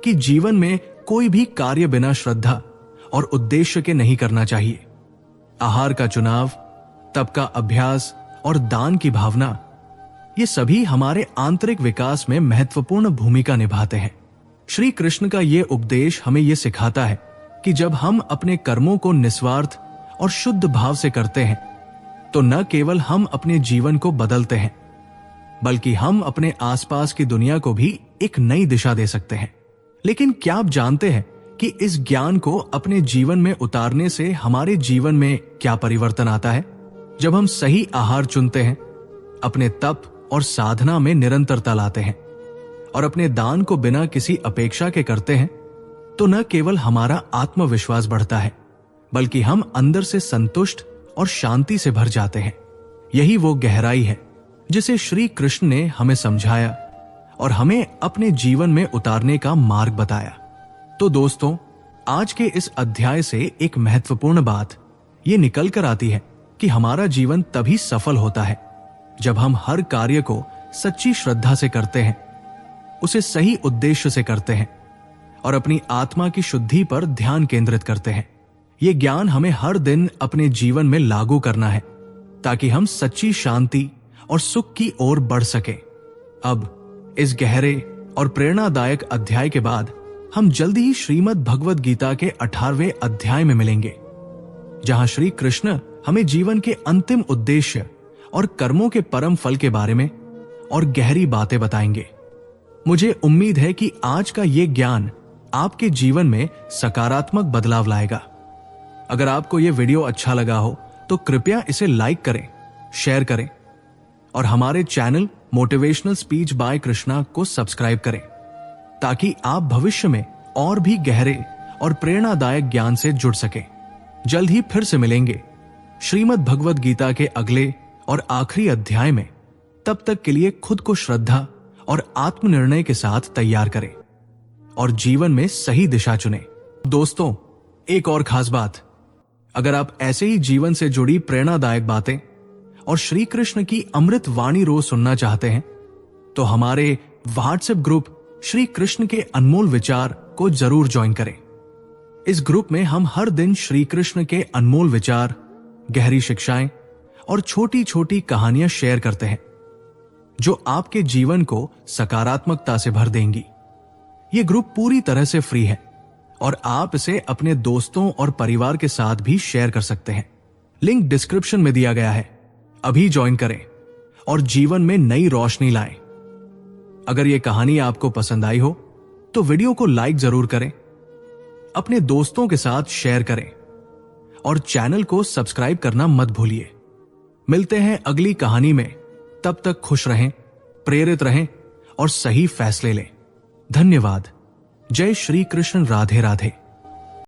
कि जीवन में कोई भी कार्य बिना श्रद्धा और उद्देश्य के नहीं करना चाहिए। आहार का चुनाव, तप का अभ्यास और दान की भावना, ये सभी हमारे आंतरिक विकास में महत्वपूर्ण भूमिका निभाते हैं। श्री कृष्ण का ये उपदेश हमें यह सिखाता है कि जब हम अपने कर्मों को निस्वार्थ और शुद्ध भाव से करते हैं तो न केवल हम अपने जीवन को बदलते हैं, बल्कि हम अपने आसपास की दुनिया को भी एक नई दिशा दे सकते हैं। लेकिन क्या आप जानते हैं कि इस ज्ञान को अपने जीवन में उतारने से हमारे जीवन में क्या परिवर्तन आता है? जब हम सही आहार चुनते हैं, अपने तप और साधना में निरंतरता लाते हैं और अपने दान को बिना किसी अपेक्षा के करते हैं तो न केवल हमारा आत्मविश्वास बढ़ता है बल्कि हम अंदर से संतुष्ट और शांति से भर जाते हैं। यही वो गहराई है जिसे श्री कृष्ण ने हमें समझाया और हमें अपने जीवन में उतारने का मार्ग बताया। तो दोस्तों, आज के इस अध्याय से एक महत्वपूर्ण बात ये निकल कर आती है कि हमारा जीवन तभी सफल होता है जब हम हर कार्य को सच्ची श्रद्धा से करते हैं, उसे सही उद्देश्य से करते हैं और अपनी आत्मा की शुद्धि पर ध्यान केंद्रित करते हैं। ये ज्ञान हमें हर दिन अपने जीवन में लागू करना है ताकि हम सच्ची शांति और सुख की ओर बढ़ सके। अब इस गहरे और प्रेरणादायक अध्याय के बाद हम जल्दी ही श्रीमद् भगवद गीता के 18वें अध्याय में मिलेंगे, जहां श्री कृष्ण हमें जीवन के अंतिम उद्देश्य और कर्मों के परम फल के बारे में और गहरी बातें बताएंगे। मुझे उम्मीद है कि आज का ये ज्ञान आपके जीवन में सकारात्मक बदलाव लाएगा। अगर आपको ये वीडियो अच्छा लगा हो तो कृपया इसे लाइक करें, शेयर करें और हमारे channel motivational speech bye Krishna को सब्सक्राइब करें ताकि आप भविष्य में और भी गहरे और प्रेरणादायक ज्ञान से जुड़ सकें। जल्द ही फिर से मिलेंगे श्रीमद् भगवद गीता के अगले और आखिरी अध्याय में। तब तक के लिए खुद को श्रद्धा और आत्मनिर्णय के साथ तैयार करें और जीवन में सही दिशा चुनें। दोस्तों, एक और खास बात, अगर आप ऐसे ही जीवन से जुड़ी प्रेरणादायक बातें और श्री कृष्ण की अमृत वाणी रोज सुनना चाहते हैं तो हमारे व्हाट्सएप ग्रुप श्री कृष्ण के अनमोल विचार को जरूर ज्वाइन करें। इस ग्रुप में हम हर दिन श्री कृष्ण के अनमोल विचार, गहरी शिक्षाएं और छोटी छोटी कहानियां शेयर करते हैं जो आपके जीवन को सकारात्मकता से भर देंगी। ये ग्रुप पूरी तरह से फ्री है और आप इसे अपने दोस्तों और परिवार के साथ भी शेयर कर सकते हैं। लिंक डिस्क्रिप्शन में दिया गया है। अभी ज्वाइन करें और जीवन में नई रोशनी लाएं। अगर यह कहानी आपको पसंद आई हो तो वीडियो को लाइक जरूर करें, अपने दोस्तों के साथ शेयर करें और चैनल को सब्सक्राइब करना मत भूलिए। मिलते हैं अगली कहानी में। तब तक खुश रहें, प्रेरित रहें और सही फैसले लें। धन्यवाद। जय श्री कृष्ण। राधे राधे।